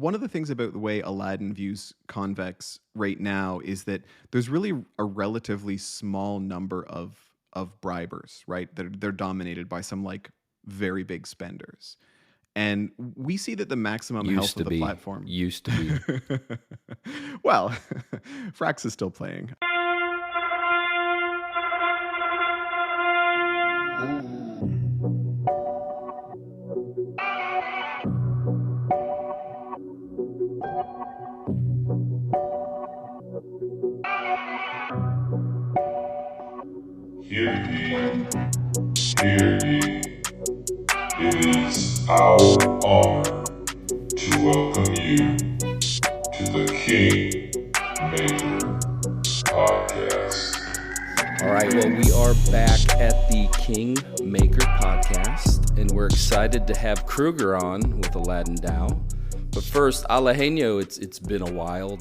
one of the things about the way Aladdin views Convex right now is that there's really a relatively small number of bribers, right? They're dominated by some like very big spenders. And we see that the maximum health Used of to the be. platform. Used to be. Well, Frax is still playing. Hear ye, hear ye. It is our honor to welcome you to the KingMaker Podcast. All right, well, we are back at the KingMaker Podcast, and we're excited to have Crouguer on with AladdinDAO. But first, Alejandro, it's been a while,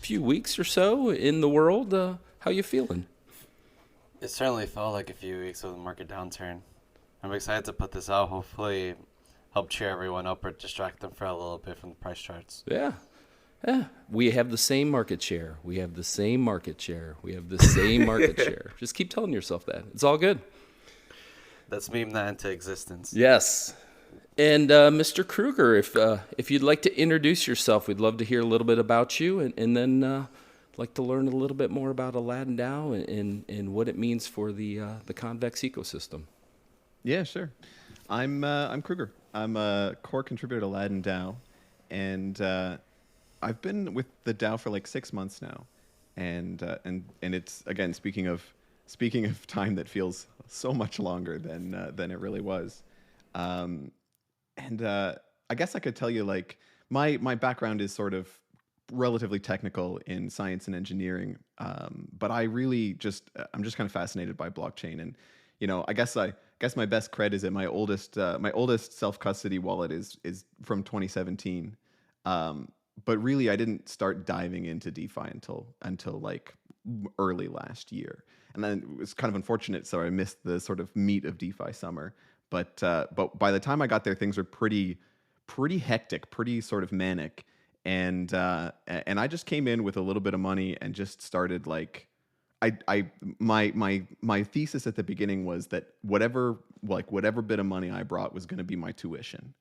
few weeks or so in the world. How you feeling? It certainly felt like a few weeks of the market downturn. I'm excited to put this out. Hopefully help cheer everyone up or distract them for a little bit from the price charts. Yeah. We have the same market share. We have the same market share. We have the same market share. Just keep telling yourself that. It's all good. Let's meme that into existence. Yes. And Mr. Crouguer, if you'd like to introduce yourself, we'd love to hear a little bit about you, and then like to learn a little bit more about AladdinDAO and what it means for the Convex ecosystem. Yeah, sure. I'm Crouguer. I'm a core contributor to AladdinDAO, and I've been with the DAO for like 6 months now, and it's, again, speaking of time that feels so much longer than it really was. I guess I could tell you, like, my background is sort of relatively technical in science and engineering, but I'm just kind of fascinated by blockchain. And I guess my best cred is that my oldest self-custody wallet is from 2017. But really, I didn't start diving into DeFi until like early last year, and then it was kind of unfortunate. So I missed the sort of meat of DeFi summer. But by the time I got there, things were pretty hectic, pretty sort of manic, and I just came in with a little bit of money and just started like, my thesis at the beginning was that whatever bit of money I brought was going to be my tuition,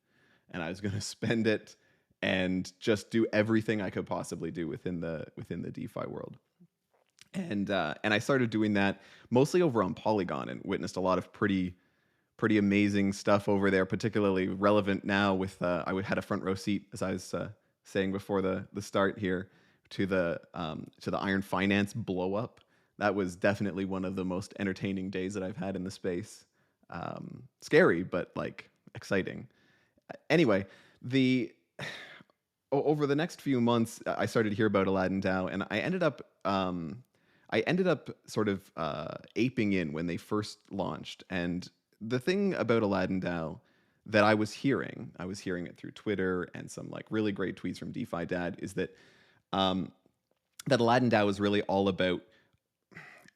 and I was going to spend it and just do everything I could possibly do within the DeFi world. And I started doing that mostly over on Polygon, and witnessed a lot of pretty amazing stuff over there, particularly relevant now with I had a front row seat, as I was saying before the start here, to the Iron Finance blow up. That was definitely one of the most entertaining days that I've had in the space. Scary, but like exciting. Anyway, over the next few months, I started to hear about AladdinDAO, and I ended up sort of aping in when they first launched. And the thing about AladdinDAO that I was hearing it through Twitter and some like really great tweets from DeFi Dad, is that AladdinDAO is really all about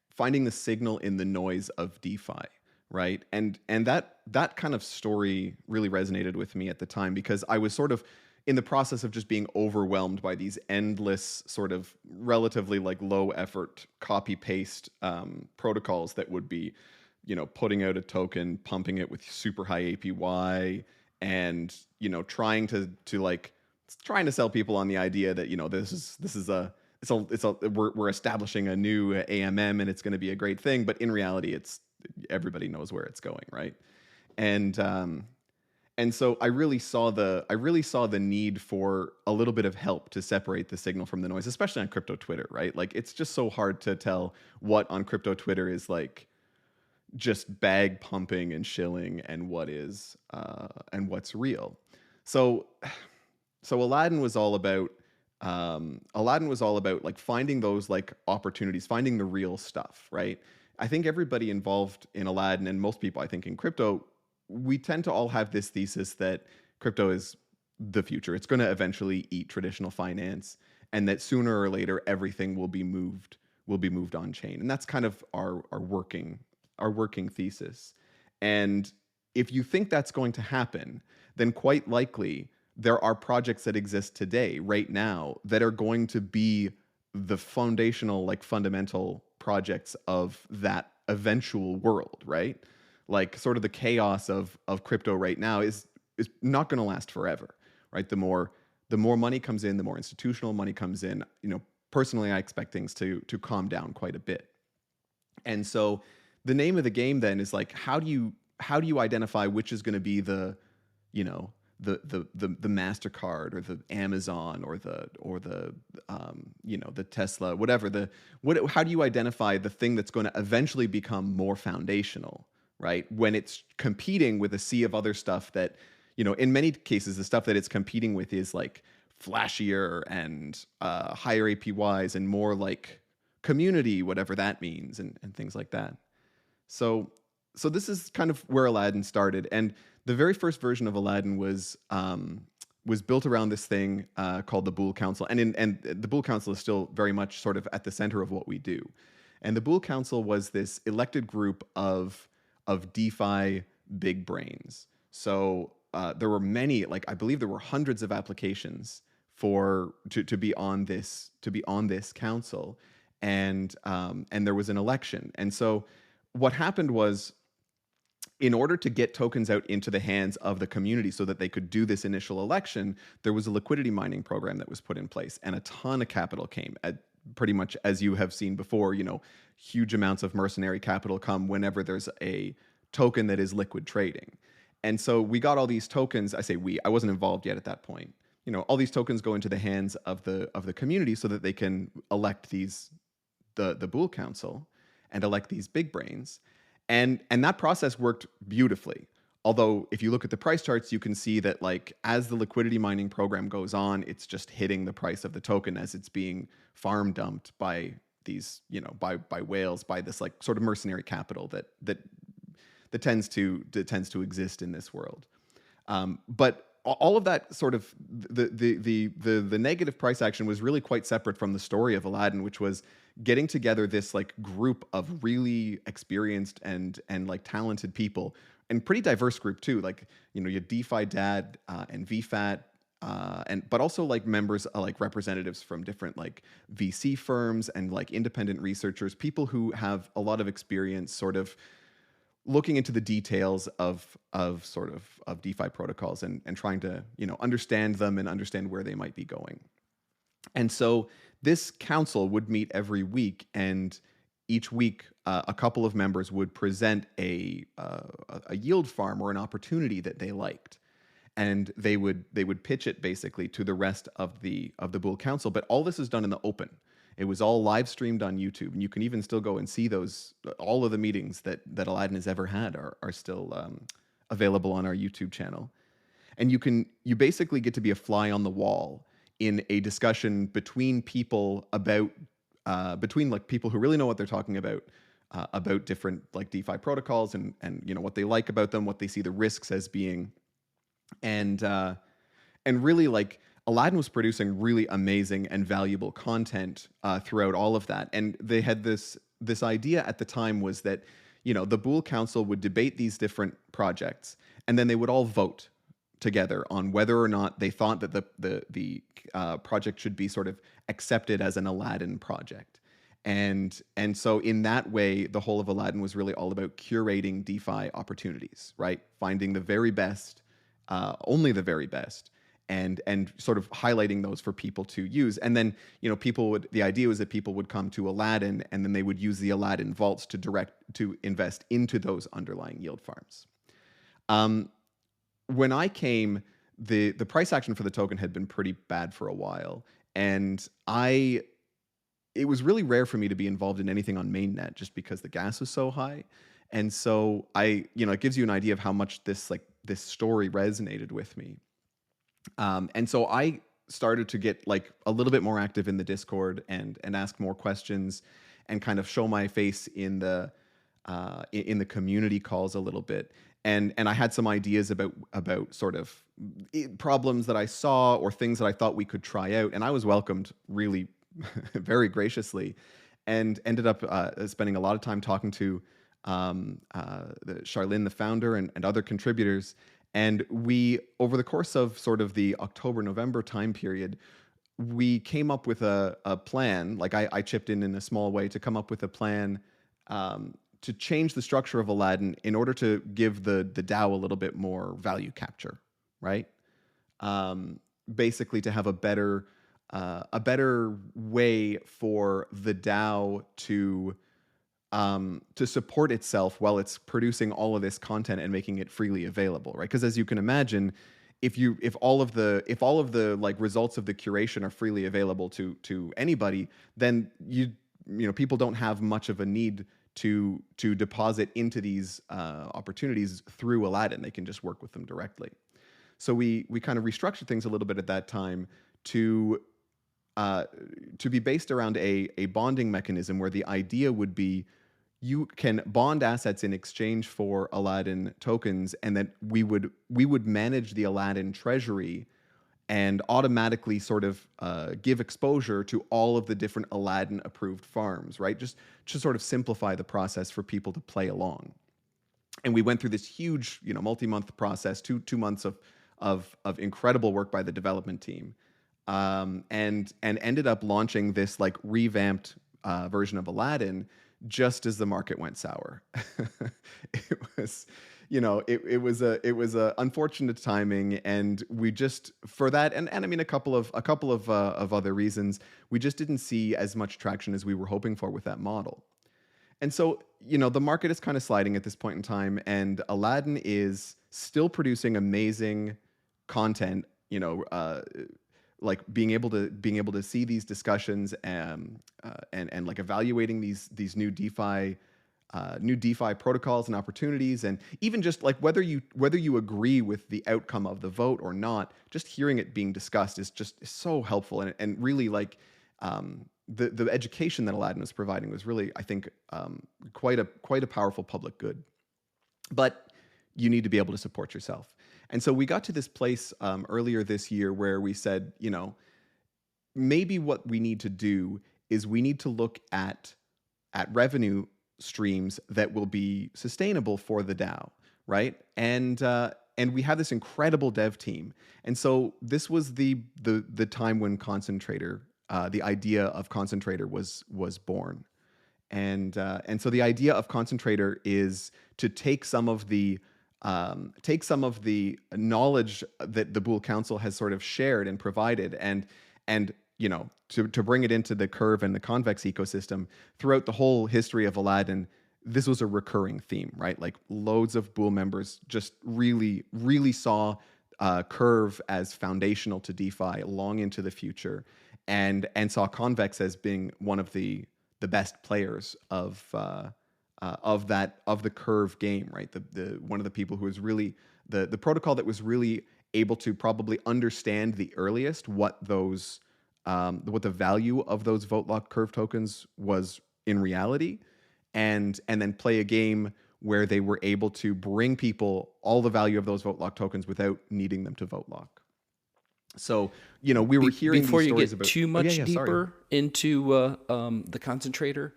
finding the signal in the noise of DeFi, right? And that kind of story really resonated with me at the time, because I was sort of in the process of just being overwhelmed by these endless sort of relatively like low effort copy paste protocols that would be, putting out a token, pumping it with super high APY, and trying to sell people on the idea that we're establishing a new AMM and it's going to be a great thing, but in reality, everybody knows where it's going, right? And so I really saw the need for a little bit of help to separate the signal from the noise, especially on crypto Twitter, right? Like, it's just so hard to tell what on crypto Twitter is like just bag pumping and shilling, and what is and what's real. So Aladdin was all about like finding those like opportunities, finding the real stuff, right? I think everybody involved in Aladdin, and most people I think in crypto, we tend to all have this thesis that crypto is the future. It's going to eventually eat traditional finance, and that sooner or later everything will be moved on chain. And that's kind of our working thesis. And if you think that's going to happen, then quite likely there are projects that exist today, right now, that are going to be the foundational, like fundamental projects of that eventual world, right? Like sort of the chaos of crypto right now is not going to last forever, right? The more money comes in, the more institutional money comes in. Personally, I expect things to calm down quite a bit. And so the name of the game then is like, how do you identify which is going to be the MasterCard or the Amazon or the the Tesla, whatever, how do you identify the thing that's going to eventually become more foundational, right? When it's competing with a sea of other stuff that, in many cases, the stuff that it's competing with is like flashier and higher APYs and more like community, whatever that means, and things like that. So this is kind of where Aladdin started, and the very first version of Aladdin was built around this thing called the Boole Council, and the Boole Council is still very much sort of at the center of what we do. And the Boole Council was this elected group of DeFi big brains. So there were many, like I believe there were hundreds of applications to be on this council, and there was an election. And so what happened was, in order to get tokens out into the hands of the community so that they could do this initial election, there was a liquidity mining program that was put in place, and a ton of capital came. Pretty much as you have seen before, huge amounts of mercenary capital come whenever there's a token that is liquid trading. And so we got all these tokens. I say we, I wasn't involved yet at that point. All these tokens go into the hands of the community so that they can elect the Boole Council and elect these big brains. And that process worked beautifully. Although if you look at the price charts, you can see that like as the liquidity mining program goes on, it's just hitting the price of the token as it's being farm dumped by these, by whales, by this like sort of mercenary capital that tends to exist in this world. But all of that sort of the negative price action was really quite separate from the story of Aladdin, which was getting together this like group of really experienced and like talented people, and pretty diverse group too. Like, you had DeFi Dad and VFAT, but also like members, like representatives from different like VC firms and like independent researchers, people who have a lot of experience sort of looking into the details of DeFi protocols and trying to, understand them and understand where they might be going. And so this council would meet every week, and each week a couple of members would present a yield farm or an opportunity that they liked, and they would pitch it basically to the rest of the Boole Council. But all this is done in the open. It was all live streamed on YouTube, and you can even still go and see those. All of the meetings that Aladdin has ever had are still available on our YouTube channel. And you basically get to be a fly on the wall in a discussion between people between like people who really know what they're talking about different like DeFi protocols and what they like about them, what they see the risks as being, and really like Aladdin was producing really amazing and valuable content throughout all of that. And they had this idea at the time was that, the Boole Council would debate these different projects, and then they would all vote together on whether or not they thought that the project should be sort of accepted as an Aladdin project. And so in that way, the whole of Aladdin was really all about curating DeFi opportunities, right? Finding the very best, only the very best, and sort of highlighting those for people to use. And then, the idea was that people would come to Aladdin, and then they would use the Aladdin vaults to invest into those underlying yield farms. When I came, the price action for the token had been pretty bad for a while, and it was really rare for me to be involved in anything on mainnet just because the gas was so high. And so it gives you an idea of how much this story resonated with me. And so I started to get like a little bit more active in the Discord and ask more questions and kind of show my face in the community calls a little bit. And I had some ideas about sort of problems that I saw or things that I thought we could try out. And I was welcomed really very graciously, and ended up spending a lot of time talking to Charlene, the founder, and other contributors. And we, over the course of sort of the October-November time period, we came up with a plan. Like I chipped in a small way to come up with a plan to change the structure of Aladdin in order to give the DAO a little bit more value capture, right? Basically, to have a better way for the DAO to support itself while it's producing all of this content and making it freely available, right? Because as you can imagine, if all of the like results of the curation are freely available to anybody, then people don't have much of a need to deposit into these opportunities through Aladdin. They can just work with them directly. So we kind of restructured things a little bit at that time to be based around a bonding mechanism where the idea would be you can bond assets in exchange for Aladdin tokens, and that we would manage the Aladdin treasury and automatically sort of give exposure to all of the different Aladdin approved farms, right? Just to sort of simplify the process for people to play along. And we went through this huge, multi-month process, two months of incredible work by the development team, and ended up launching this like revamped version of Aladdin just as the market went sour. It was, it was a unfortunate timing, and we just, for that, and I mean a couple of other reasons, we just didn't see as much traction as we were hoping for with that model. And so, the market is kind of sliding at this point in time, and Aladdin is still producing amazing content, like being able to see these discussions and like evaluating these new DeFi protocols and opportunities, and even just like whether you agree with the outcome of the vote or not, just hearing it being discussed is so helpful, and really like the education that Aladdin was providing was really, I think, quite a powerful public good. But you need to be able to support yourself. And so we got to this place earlier this year where we said, maybe what we need to do is we need to look at revenue streams that will be sustainable for the DAO, right? And we have this incredible dev team. And so this was the time when Concentrator, the idea of Concentrator was born. And so the idea of Concentrator is to take some of the knowledge that the Boole Council has sort of shared and provided, and to bring it into the Curve and the Convex ecosystem. Throughout the whole history of Aladdin, this was a recurring theme, right? Like loads of Boole members just really, really saw Curve as foundational to DeFi long into the future, and saw Convex as being one of the best players of the Curve game, right? The one of the people who was really the protocol that was really able to probably understand the earliest what the value of those vote lock Curve tokens was in reality, and then play a game where they were able to bring people all the value of those vote lock tokens without needing them to vote lock. So, we were hearing before these you stories get about too much deeper sorry. into the Concentrator.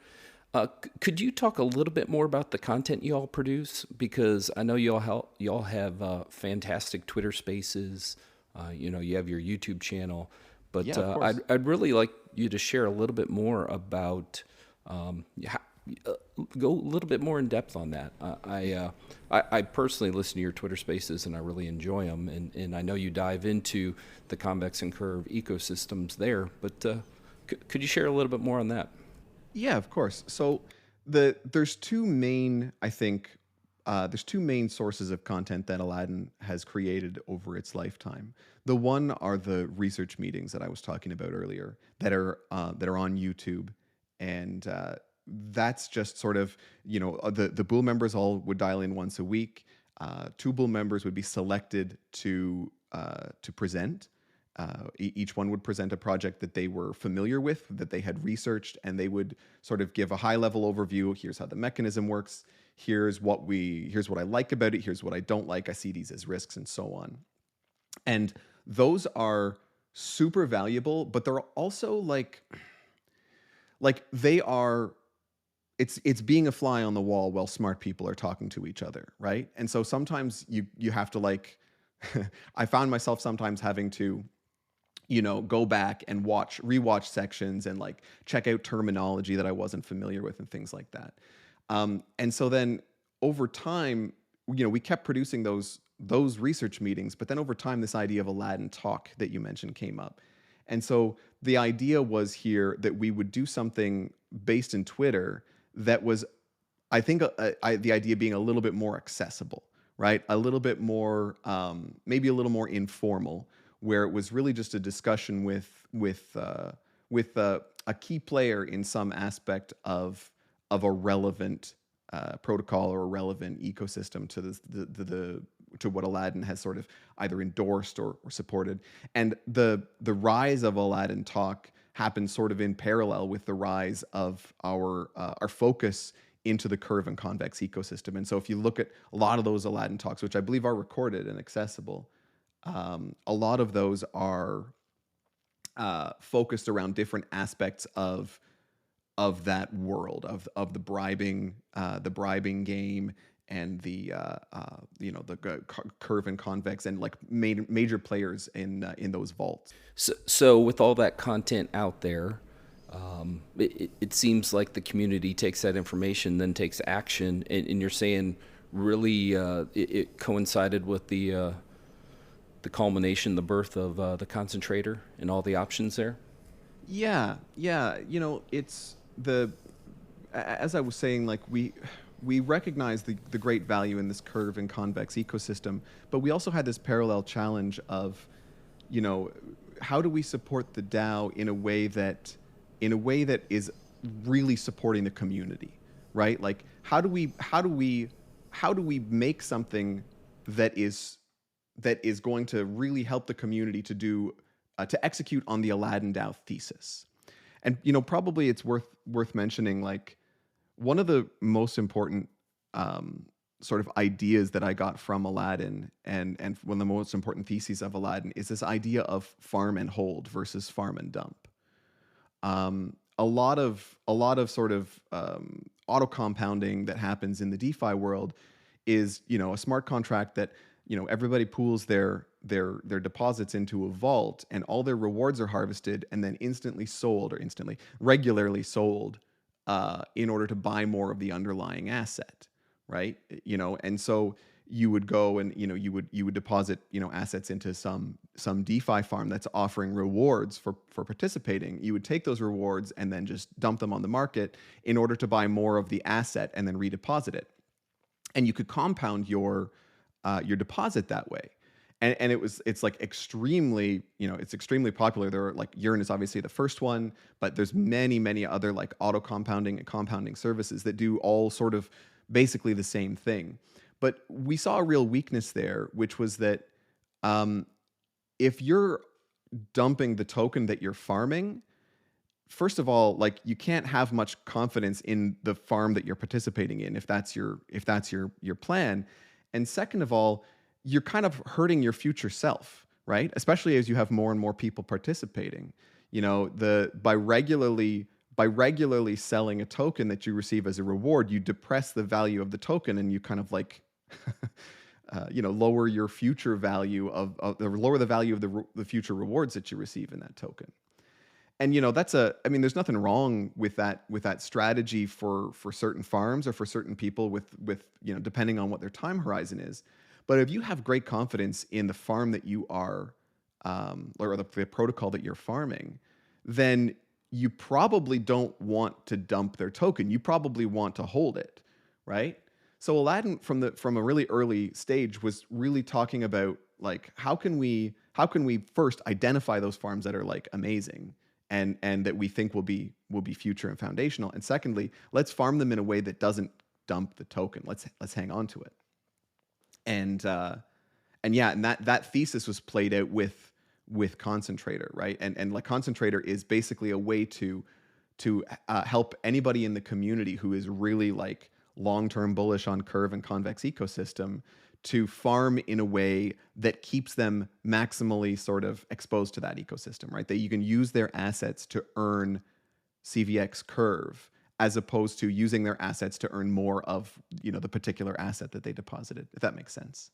Could you talk a little bit more about the content you all produce? Because I know you all have fantastic Twitter Spaces. You have your YouTube channel, but I'd really like you to share a little bit more about go a little bit more in depth on that. I personally listen to your Twitter Spaces and I really enjoy them, and I know you dive into the Convex and Curve ecosystems there. But could you share a little bit more on that? Yeah, of course. So there's two main sources of content that Aladdin has created over its lifetime. The one are the research meetings that I was talking about earlier that are on YouTube, and that's just sort of the Boole members all would dial in once a week. Two Boole members would be selected to present. Each one would present a project that they were familiar with, that they had researched, and they would sort of give a high-level overview. Here's how the mechanism works. Here's what I like about it. Here's what I don't like. I see these as risks, and so on. And those are super valuable, but they're also like they are. It's being a fly on the wall while smart people are talking to each other, right? And so sometimes you have to like I found myself sometimes having to, go back and rewatch sections and like check out terminology that I wasn't familiar with and things like that. And so then over time, we kept producing those research meetings, but then over time, this idea of Aladdin Talk that you mentioned came up. And so the idea was here that we would do something based in Twitter that was, I think, the idea being a little bit more accessible, right? A little bit more, maybe a little more informal, where it was really just a discussion with a key player in some aspect of a relevant protocol or a relevant ecosystem to the to what Aladdin has sort of either endorsed or supported. And the rise of Aladdin Talk happened sort of in parallel with the rise of our focus into the curve and convex ecosystem. And so if you look at a lot of those Aladdin Talks, which I believe are recorded and accessible, a lot of those are focused around different aspects of that world of the bribing game and the curve and convex and like major players in those vaults. So with all that content out there, it seems like the community takes that information, then takes action, and you're saying really it coincided with the culmination, the birth of the Concentrator and all the options there? Yeah. It's as I was saying, like we recognize the great value in this curve and convex ecosystem, but we also had this parallel challenge of, how do we support the DAO in a way that is really supporting the community, right? Like how do we make something that is going to really help the community to do to execute on the AladdinDAO thesis? And probably it's worth mentioning, like, one of the most important sort of ideas that I got from Aladdin, and one of the most important theses of Aladdin, is this idea of farm and hold versus farm and dump. A lot of sort of auto compounding that happens in the DeFi world is, a smart contract that, everybody pools their deposits into a vault, and all their rewards are harvested and then regularly sold in order to buy more of the underlying asset, right? And so you would go and you would deposit assets into some DeFi farm that's offering rewards for participating. You would take those rewards and then just dump them on the market in order to buy more of the asset and then redeposit it, and you could compound your deposit that way. And it's like extremely, it's extremely popular. There are like Yearn is obviously the first one, but there's many other like auto compounding and compounding services that do all sort of basically the same thing. But we saw a real weakness there, which was that if you're dumping the token that you're farming, first of all, like, you can't have much confidence in the farm that you're participating in if that's your plan. And second of all, you're kind of hurting your future self, right? Especially as you have more and more people participating. By regularly selling a token that you receive as a reward, you depress the value of the token, and you kind of like, lower your future value lower the value of the future rewards that you receive in that token. And there's nothing wrong with that strategy for certain farms or for certain people with depending on what their time horizon is. But if you have great confidence in the farm that you are, or the protocol that you're farming, then you probably don't want to dump their token. You probably want to hold it, right? So Aladdin from a really early stage was really talking about, like, how can we first identify those farms that are like amazing and that we think will be future and foundational, and secondly, let's farm them in a way that doesn't dump the token. Let's hang on to it. And that thesis was played out with Concentrator, right? And like, Concentrator is basically a way to help anybody in the community who is really like long-term bullish on curve and convex ecosystem to farm in a way that keeps them maximally sort of exposed to that ecosystem, right? That you can use their assets to earn CVX curve, as opposed to using their assets to earn more of the particular asset that they deposited, if that makes sense.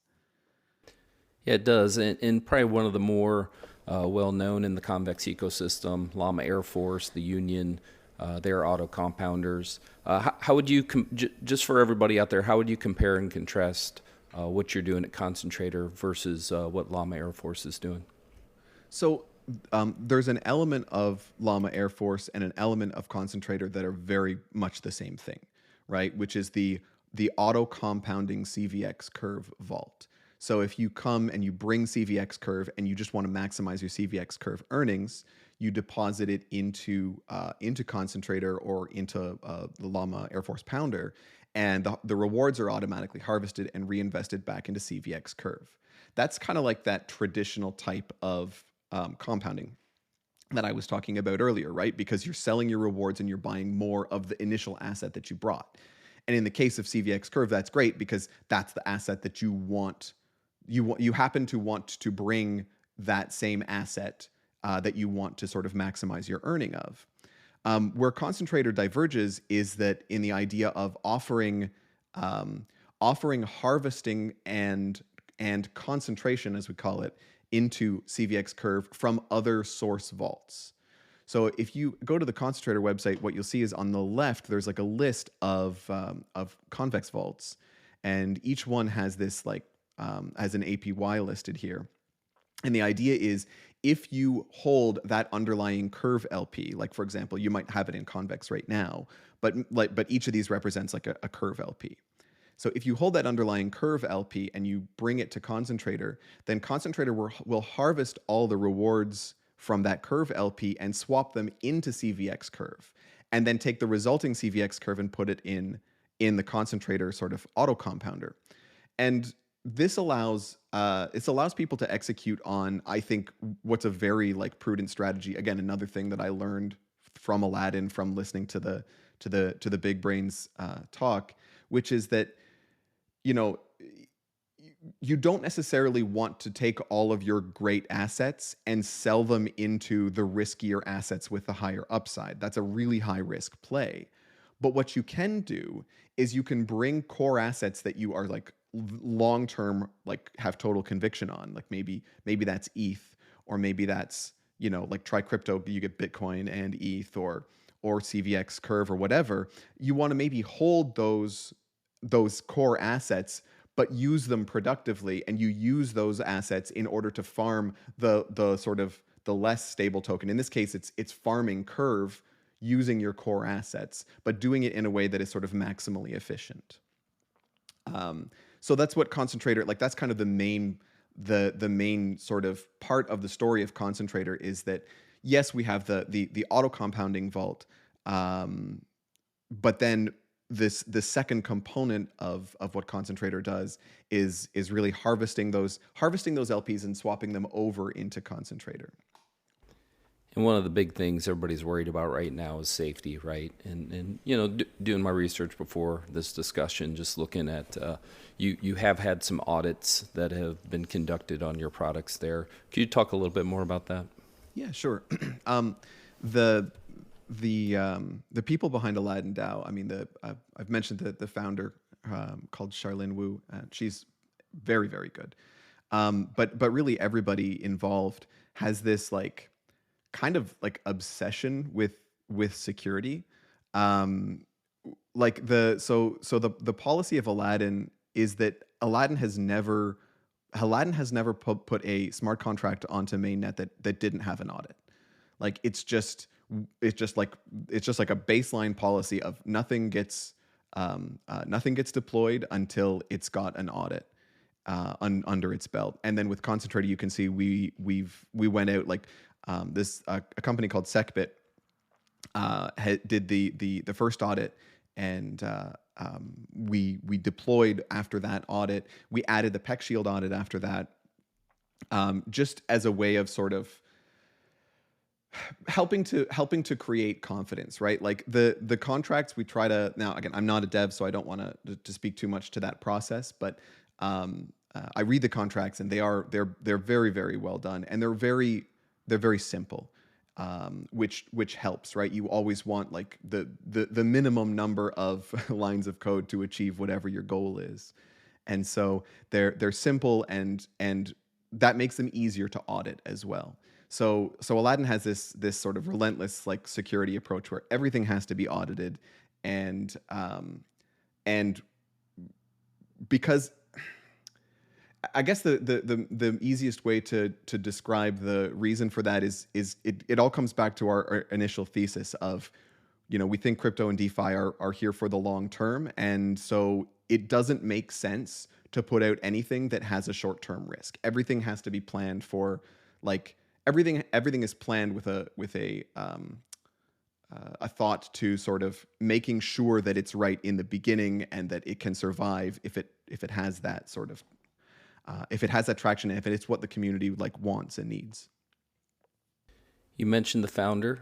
Yeah, it does. And probably one of the more well-known in the convex ecosystem, Llama Air Force, the Union, they're auto compounders. How would you, just for everybody out there, how would you compare and contrast what you're doing at Concentrator versus what Llama Air Force is doing? So there's an element of Llama Air Force and an element of Concentrator that are very much the same thing, right? Which is the auto compounding CVX curve vault. So if you come and you bring CVX curve and you just want to maximize your CVX curve earnings, you deposit it into Concentrator or into the Llama Air Force Pounder, and the rewards are automatically harvested and reinvested back into CVX curve. That's kind of like that traditional type of compounding that I was talking about earlier, right? Because you're selling your rewards and you're buying more of the initial asset that you brought. And in the case of CVX curve, that's great because that's the asset that you want. You happen to want to bring that same asset that you want to sort of maximize your earning of. Where Concentrator diverges is that in the idea of offering harvesting and concentration, as we call it, into CVX curve from other source vaults. So if you go to the Concentrator website, what you'll see is on the left, there's like a list of convex vaults, and each one has this as an APY listed here. And the idea is if you hold that underlying curve LP, like for example, you might have it in convex right now, but each of these represents like a curve LP. So if you hold that underlying curve LP and you bring it to Concentrator, then Concentrator will harvest all the rewards from that curve LP and swap them into CVX curve, and then take the resulting CVX curve and put it in the Concentrator sort of auto compounder. And this allows people to execute on, I think, what's a very prudent strategy. Again, another thing that I learned from Aladdin from listening to the Big Brains talk, which is that you don't necessarily want to take all of your great assets and sell them into the riskier assets with the higher upside. That's a really high risk play. But what you can do is you can bring core assets that you are long term have total conviction on, maybe that's ETH, or maybe that's try crypto, you get Bitcoin and ETH, or CVX curve or whatever. You want to maybe hold those core assets but use them productively, and you use those assets in order to farm the sort of the less stable token. In this case, it's farming curve using your core assets, but doing it in a way that is sort of maximally efficient. So that's what Concentrator, that's kind of the main sort of part of the story of Concentrator, is that yes, we have the auto compounding vault, but then the second component of what Concentrator does is really harvesting those LPs and swapping them over into Concentrator. And one of the big things everybody's worried about right now is safety, right? And doing my research before this discussion, just looking at you have had some audits that have been conducted on your products there. Could you talk a little bit more about that? Yeah, sure. The people behind AladdinDAO, I mean, I've mentioned the founder called Charlene Wu. She's very, very good. But really everybody involved has this kind of obsession with security. The policy of Aladdin is that Aladdin has never put a smart contract onto mainnet that didn't have an audit. It's just like a baseline policy of nothing gets deployed until it's got an audit under its belt. And then with Concentrator, you can see we went out a company called SecBit did the first audit, and we deployed after that audit. We added the PEC Shield audit after that, just as a way of sort of helping to create confidence, right? The contracts we try to, now again, I'm not a dev, so I don't want to speak too much to that process, but I read the contracts, and they're very, very well done, and they're very simple, which helps, right? You always want the minimum number of lines of code to achieve whatever your goal is, and so they're simple, and that makes them easier to audit as well. So Aladdin has this sort of relentless like security approach where everything has to be audited, and and because I guess the easiest way to describe the reason for that is it all comes back to our initial thesis of, we think crypto and DeFi are here for the long term, and so it doesn't make sense to put out anything that has a short-term risk. Everything has to be planned for, like, everything is planned with a thought to sort of making sure that it's right in the beginning and that it can survive if it has that sort of if it has that traction, and if it's what the community like wants and needs. You mentioned the founder.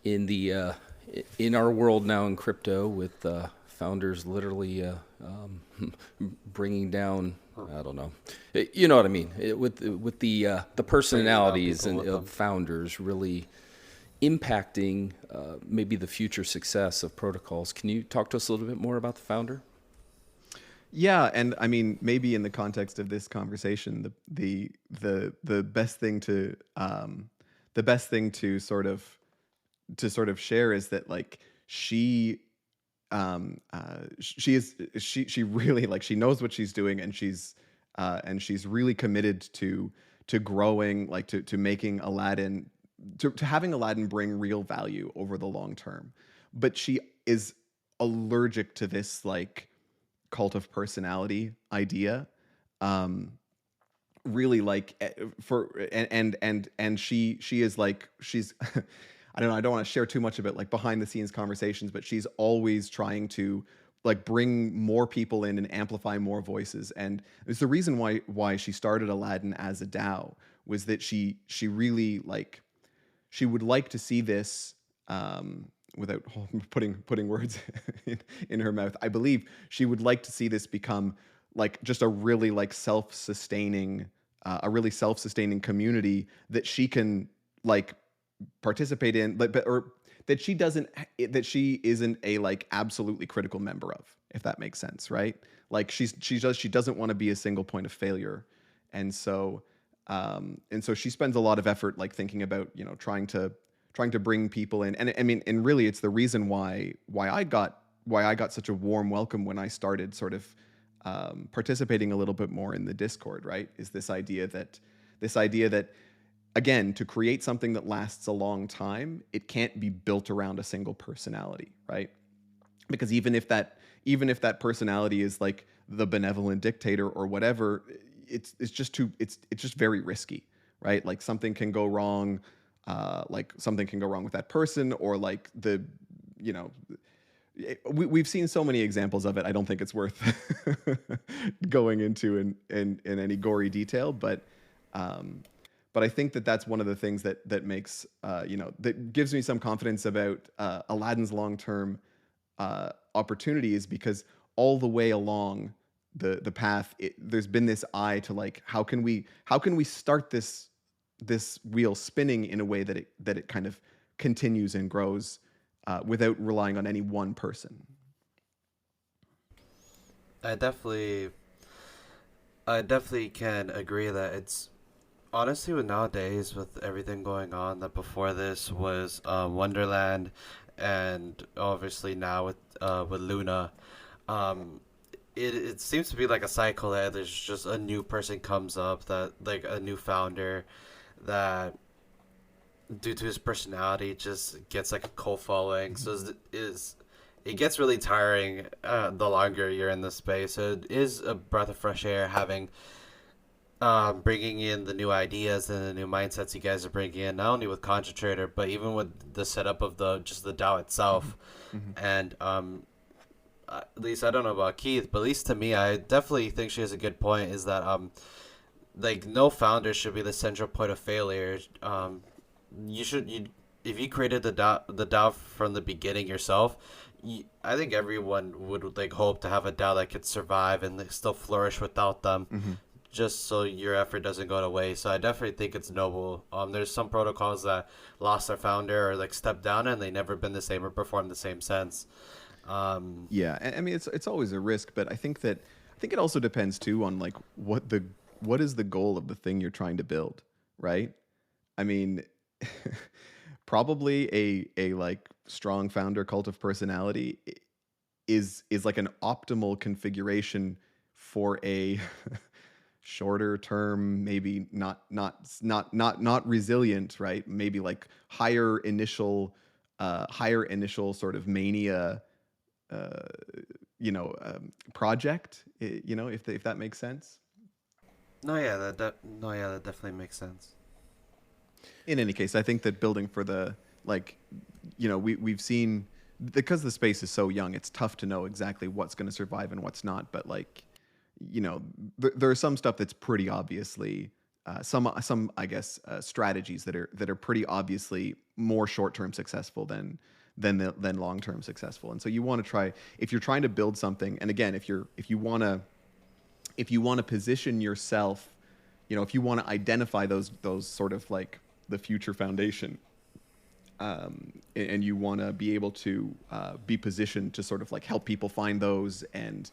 In our world now in crypto, with founders literally bringing down, I don't know, you know what I mean, with the personalities of founders really impacting maybe the future success of protocols. Can you talk to us a little bit more about the founder? Yeah, and I mean, maybe in the context of this conversation, the best thing to sort of share is that, like, she really, like, she knows what she's doing, and she's really committed to growing, like, to making Aladdin, to having Aladdin bring real value over the long term. But she is allergic to this, like, cult of personality idea. Really, like, and she is like, she's I don't know, I don't want to share too much of it, like, behind the scenes conversations, but she's always trying to, like, bring more people in and amplify more voices. And it's the reason why she started Aladdin as a DAO, was that she really, like, she would like to see this, without putting words in her mouth, I believe she would like to see this become, like, just a really, like, self-sustaining community that she can, like, participate in, or that she isn't a, like, absolutely critical member of, if that makes sense, right? Like, she doesn't want to be a single point of failure, and so she spends a lot of effort, like, thinking about, trying to bring people in. And I mean, and really, it's the reason why I got such a warm welcome when I started sort of participating a little bit more in the Discord, right? Is this idea that again, to create something that lasts a long time, it can't be built around a single personality, right? Because even if that personality is, like, the benevolent dictator or whatever, it's just very risky, right? Like, something can go wrong. Something can go wrong with that person, or, like, we've seen so many examples of it. I don't think it's worth going into in any gory detail, but I think that's one of the things that makes that gives me some confidence about Aladdin's long-term opportunities, because all the way along the path, there's been this eye to, like, how can we start this wheel spinning in a way that it kind of continues and grows without relying on any one person. I definitely can agree that it's, honestly, with nowadays, with everything going on, that before this was Wonderland, and obviously now with Luna, it seems to be like a cycle that there's just a new person comes up, that, like, a new founder that, due to his personality, just gets, like, a cult following. So it gets really tiring the longer you're in the space. So it is a breath of fresh air having bringing in the new ideas and the new mindsets you guys are bringing in, not only with Concentrator, but even with the setup of the DAO itself. Mm-hmm. And at least, I don't know about Keith, but at least to me, I definitely think she has a good point, is that like, no founder should be the central point of failure. If you created the DAO from the beginning yourself, I think everyone would, like, hope to have a DAO that could survive and, like, still flourish without them. Mm-hmm. Just so your effort doesn't go to waste. So I definitely think it's noble. There's some protocols that lost their founder or, like, stepped down, and they never been the same or performed the same since. Yeah, I mean, it's always a risk, but I think it also depends too on, like, what the what is the goal of the thing you're trying to build, right? I mean, probably a like strong founder cult of personality is like an optimal configuration for a shorter term, maybe not resilient, right? Maybe like higher initial sort of mania, project, if that makes sense. That definitely makes sense. In any case, I think that building for the, like, we've seen, because the space is so young, it's tough to know exactly what's going to survive and what's not. But like, there's some stuff that's pretty obviously some I guess strategies that are pretty obviously more short-term successful than long-term successful. And so you want to try, if you're trying to build something, and again, if you want to position yourself, if you want to identify those sort of like the future foundation, and you want to be able to be positioned to sort of like help people find those and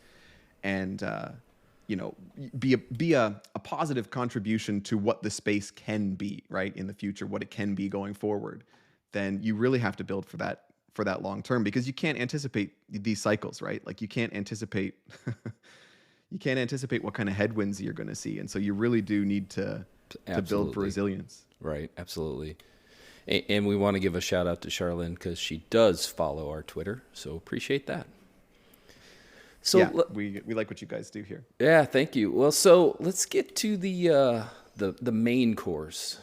be a positive contribution to what the space can be, right, in the future, what it can be going forward, then you really have to build for that long term, because you can't anticipate these cycles, right? Like you can't anticipate what kind of headwinds you're going to see, and so you really do need to build for resilience. Right, absolutely. And we want to give a shout out to Charlene because she does follow our Twitter, so appreciate that. So yeah, we like what you guys do here. Yeah, thank you. Well, so let's get to the main course.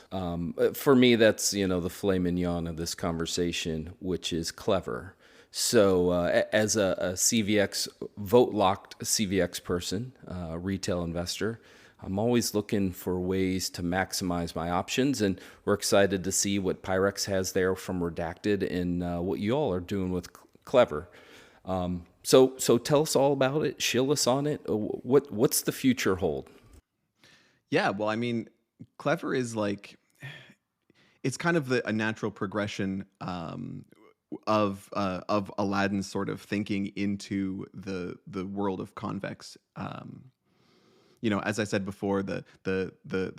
For me, that's the filet mignon of this conversation, which is Clever. So as a CVX vote locked CVX person, retail investor, I'm always looking for ways to maximize my options, and we're excited to see what Pyrex has there from Redacted and what you all are doing with Clever. So tell us all about it. Shill us on it. What's the future hold? Yeah, well, I mean, Clever is like, it's kind of a natural progression of Aladdin's sort of thinking into the world of convex. As I said before, the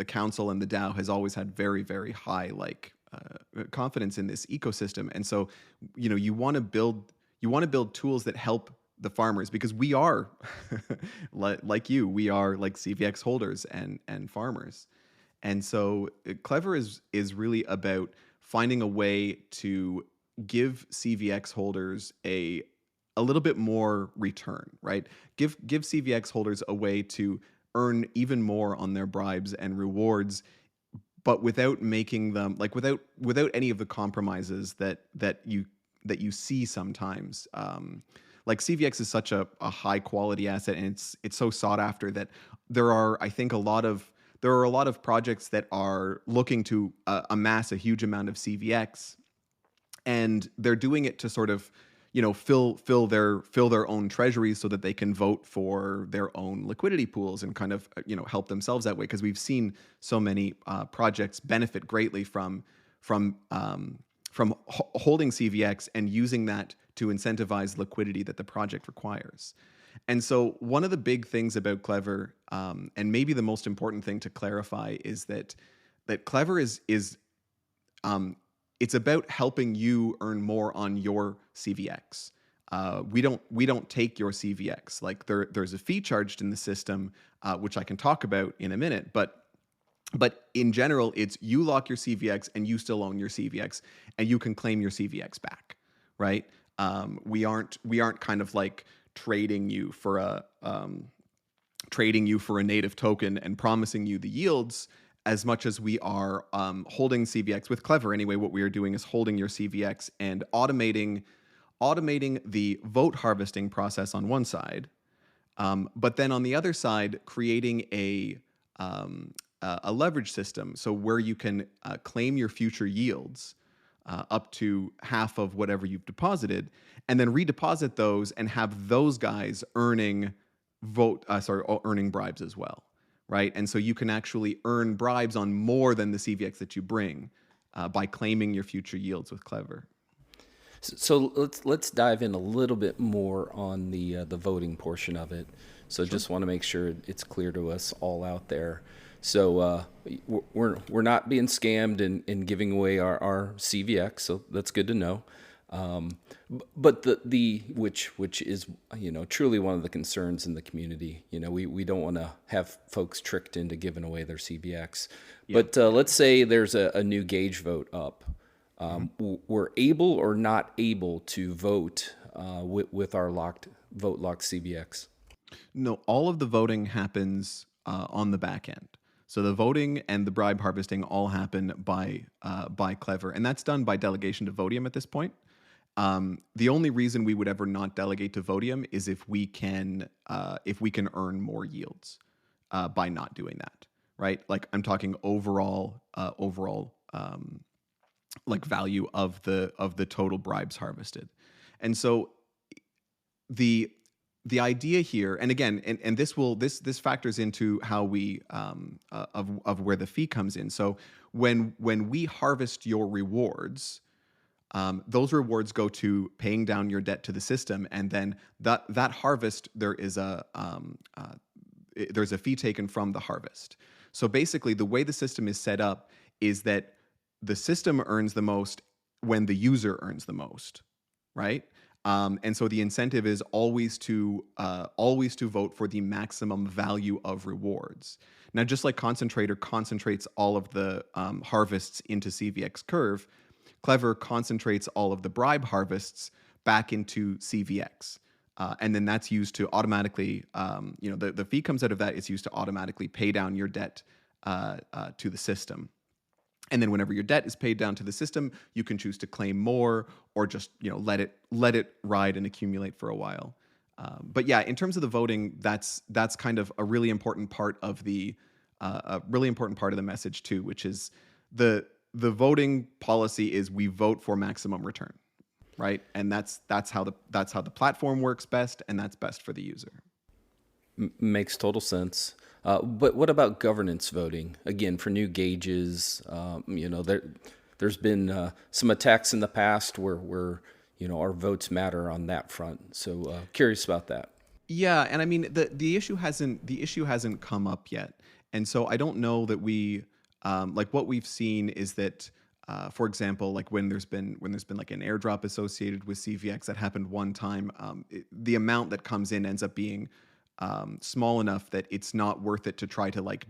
council and the DAO has always had very, very high confidence in this ecosystem, and so you want to build tools that help the farmers, because we are like you, we are like CVX holders and farmers, and so Clever is really about finding a way to give CVX holders a little bit more return, right? Give CVX holders a way to earn even more on their bribes and rewards, but without making them without any of the compromises that you see sometimes. Like CVX is such a high quality asset, and it's so sought after that there are, I think, a lot of projects that are looking to amass a huge amount of CVX, and they're doing it to sort of fill their own treasuries so that they can vote for their own liquidity pools and kind of help themselves that way, because we've seen so many projects benefit greatly from holding CVX and using that to incentivize liquidity that the project requires. And so one of the big things about Clever, and maybe the most important thing to clarify, is that Clever is it's about helping you earn more on your CVX. We don't take your CVX. Like there's a fee charged in the system, which I can talk about in a minute, but in general, it's you lock your CVX and you still own your CVX, and you can claim your CVX back, right? We aren't kind of like trading you for a native token and promising you the yields, as much as we are holding CVX with Clever. Anyway, what we are doing is holding your CVX and automating the vote harvesting process on one side, but then on the other side, creating a leverage system, so where you can claim your future yields up to half of whatever you've deposited, and then redeposit those and have those guys earning bribes as well, right? And so you can actually earn bribes on more than the CVX that you bring by claiming your future yields with Clever. So let's dive in a little bit more on the voting portion of it. So just want to make sure it's clear to us all out there. So we're not being scammed and giving away our CVX, so that's good to know. But the which is truly one of the concerns in the community. We don't want to have folks tricked into giving away their CVX. Yeah. But let's say there's a new gauge vote up. We're able or not able to vote with our locked CVX. No, all of the voting happens on the back end. So the voting and the bribe harvesting all happen by Clever, and that's done by delegation to Vodium at this point. The only reason we would ever not delegate to Vodium is if we can earn more yields by not doing that, right? Like I'm talking overall like value of the total bribes harvested, and so the idea here, and again, and this factors into how we of where the fee comes in. So when we harvest your rewards, those rewards go to paying down your debt to the system, and then that harvest there's a fee taken from the harvest. So basically, the way the system is set up is that the system earns the most when the user earns the most, right? And so the incentive is always to vote for the maximum value of rewards. Now, just like Concentrator concentrates all of the harvests into CVX curve, Clever concentrates all of the bribe harvests back into CVX. And then that's used to automatically, the fee comes out of that. It's used to automatically pay down your debt to the system. And then whenever your debt is paid down to the system, you can choose to claim more or just let it ride and accumulate for a while. But yeah, in terms of the voting, that's kind of a really important part of the message too, which is the voting policy is we vote for maximum return, right? And that's how the platform works best, and that's best for the user. Makes total sense. But what about governance voting? Again, for new gauges, there's been some attacks in the past where our votes matter on that front. So curious about that. Yeah, and I mean the issue hasn't come up yet, and so I don't know that we like what we've seen is that. For example, like when there's been like an airdrop associated with CVX that happened one time, the amount that comes in ends up being small enough that it's not worth it to try to like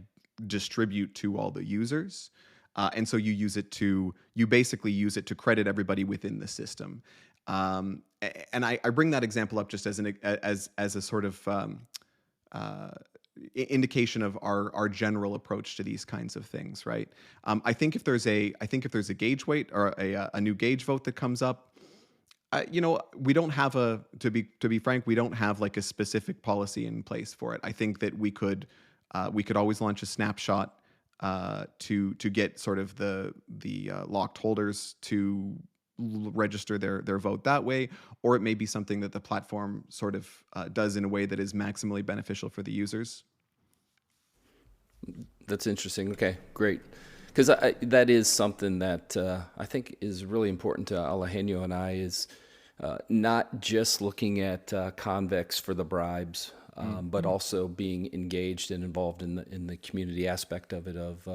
distribute to all the users, and so you basically use it to credit everybody within the system. And I bring that example up just as a sort of indication of our general approach to these kinds of things, right? I think if there's a gauge weight or a new gauge vote that comes up, we don't have to be frank, we don't have like a specific policy in place for it. I think that we could always launch a snapshot to get sort of the locked holders to register their vote that way, or it may be something that the platform sort of does in a way that is maximally beneficial for the users. That's interesting. Okay, great. Because that is something that I think is really important to Alejandro and I is not just looking at convex for the bribes, but also being engaged and involved in the community aspect of it, of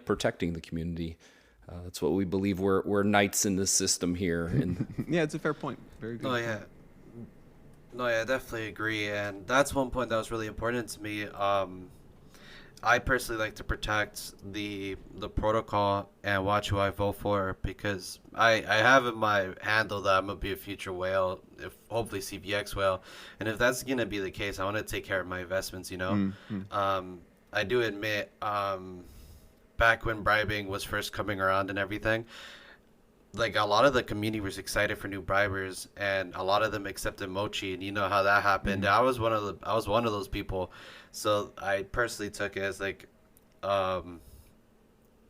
protecting the community. That's what we believe. We're knights in the system here. And yeah, it's a fair point. Very good. No, yeah, I definitely agree. And that's one point that was really important to me. I personally like to protect the protocol and watch who I vote for, because I have in my handle that I'm going to be a future whale, if hopefully CVX whale. And if that's going to be the case, I want to take care of my investments, I do admit, back when bribing was first coming around and everything, like a lot of the community was excited for new bribers, and a lot of them accepted Mochi, and you know how that happened. I was one of those people, so I personally took it as like as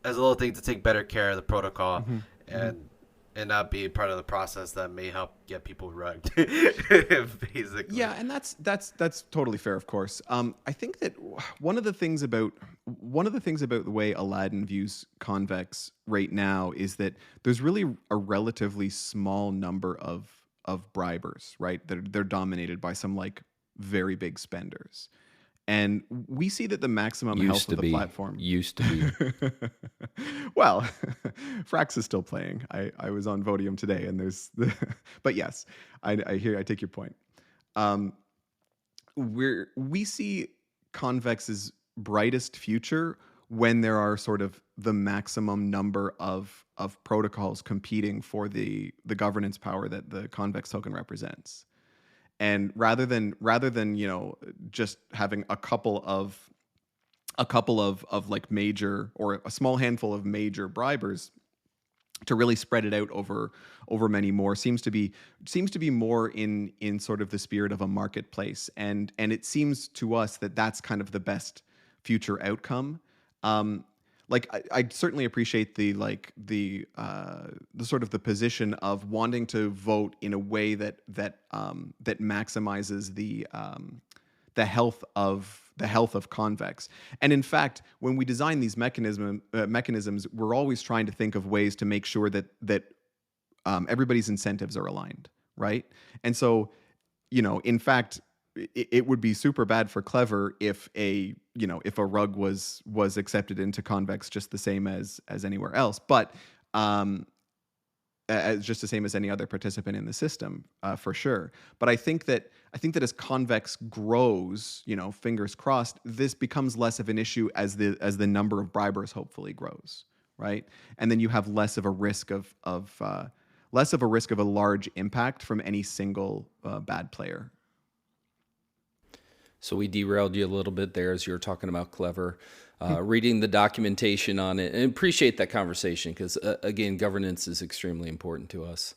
a little thing to take better care of the protocol and not be part of the process that may help get people rugged. Basically. Yeah, and that's totally fair, of course. I think that one of the things about the way Aladdin views convex right now is that there's really a relatively small number of bribers, right? They're dominated by some like very big spenders. And we see that the maximum health of the platform used to be. Well, Frax is still playing. I was on Vodium today, and but yes, I take your point. We see Convex's brightest future when there are sort of the maximum number of protocols competing for the governance power that the Convex token represents. And rather than just having a couple of like major, or a small handful of major bribers, to really spread it out over many more seems to be more in sort of the spirit of a marketplace, and it seems to us that that's kind of the best future outcome. Like I certainly appreciate the sort of the position of wanting to vote in a way that maximizes the health of Convex. And in fact, when we design these mechanisms, we're always trying to think of ways to make sure that everybody's incentives are aligned, right? And so, in fact, it would be super bad for Clever if a rug was accepted into Convex just the same as anywhere else, but as just the same as any other participant in the system, for sure. But I think that as Convex grows, fingers crossed, this becomes less of an issue as the number of bribers hopefully grows, right? And then you have less of a risk of a large impact from any single bad player. So we derailed you a little bit there as you were talking about Clever, reading the documentation on it, and appreciate that conversation because, again, governance is extremely important to us.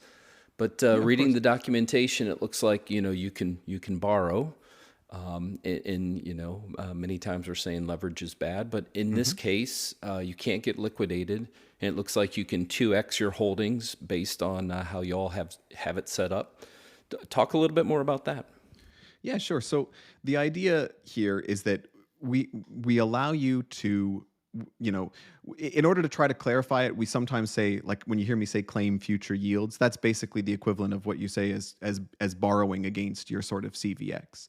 But reading the documentation, it looks like you can borrow, many times we're saying leverage is bad, but in this case, you can't get liquidated, and it looks like you can 2x your holdings based on how you all have it set up. Talk a little bit more about that. Yeah, sure. So the idea here is that we allow you to, in order to try to clarify it, we sometimes say, like when you hear me say claim future yields, that's basically the equivalent of what you say as borrowing against your sort of CVX.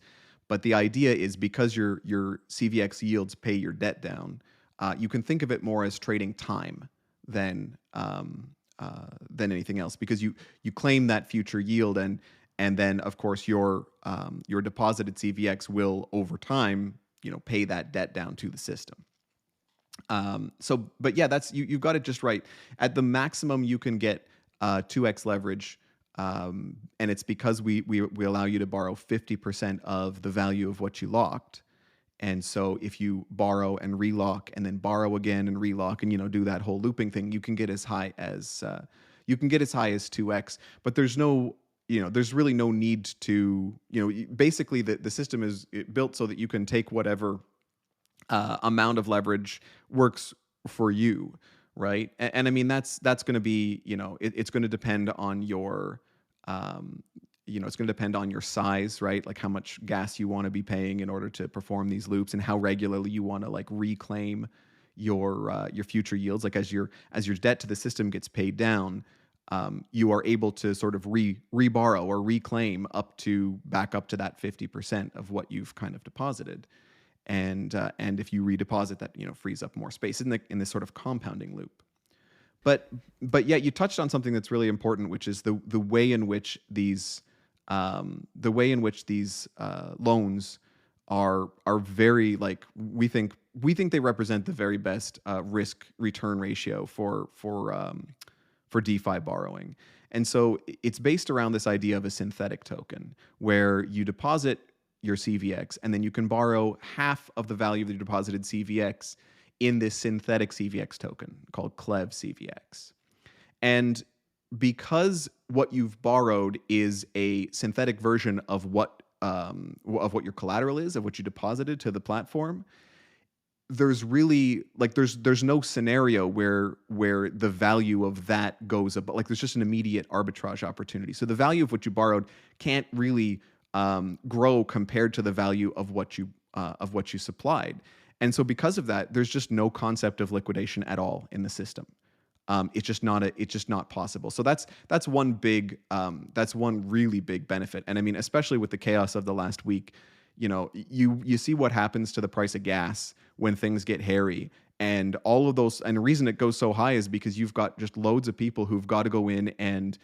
But the idea is because your CVX yields pay your debt down, you can think of it more as trading time than anything else, because you claim that future yield, and then, of course, your deposited CVX will, over time, pay that debt down to the system. But yeah, you've got it just right. At the maximum, you can get 2x leverage, and it's because we allow you to borrow 50% of the value of what you locked. And so if you borrow and relock, and then borrow again and relock, and do that whole looping thing, you can get as high as 2x. But there's really no need to, basically the system is built so that you can take whatever amount of leverage works for you, right? And I mean, that's going to be, it's going to depend on your, it's going to depend on your size, right? Like how much gas you want to be paying in order to perform these loops, and how regularly you want to like reclaim your future yields. Like as your debt to the system gets paid down, you are able to sort of reborrow or reclaim back up to that 50% of what you've kind of deposited, and if you redeposit that, frees up more space in this sort of compounding loop. But yeah, you touched on something that's really important, which is the way in which these loans are very, like, we think they represent the very best risk return ratio for DeFi borrowing. And so it's based around this idea of a synthetic token, where you deposit your CVX, and then you can borrow half of the value of the deposited CVX in this synthetic CVX token called Clev CVX. And because what you've borrowed is a synthetic version of what your collateral is, of what you deposited to the platform, there's really, like, there's no scenario where the value of that goes up, like there's just an immediate arbitrage opportunity. So the value of what you borrowed can't really grow compared to the value of what you supplied. And so because of that, there's just no concept of liquidation at all in the system. It's just not possible. So that's one really big benefit. And I mean, especially with the chaos of the last week, you see what happens to the price of gas when things get hairy, and all of those. And the reason it goes so high is because you've got just loads of people who've got to go in and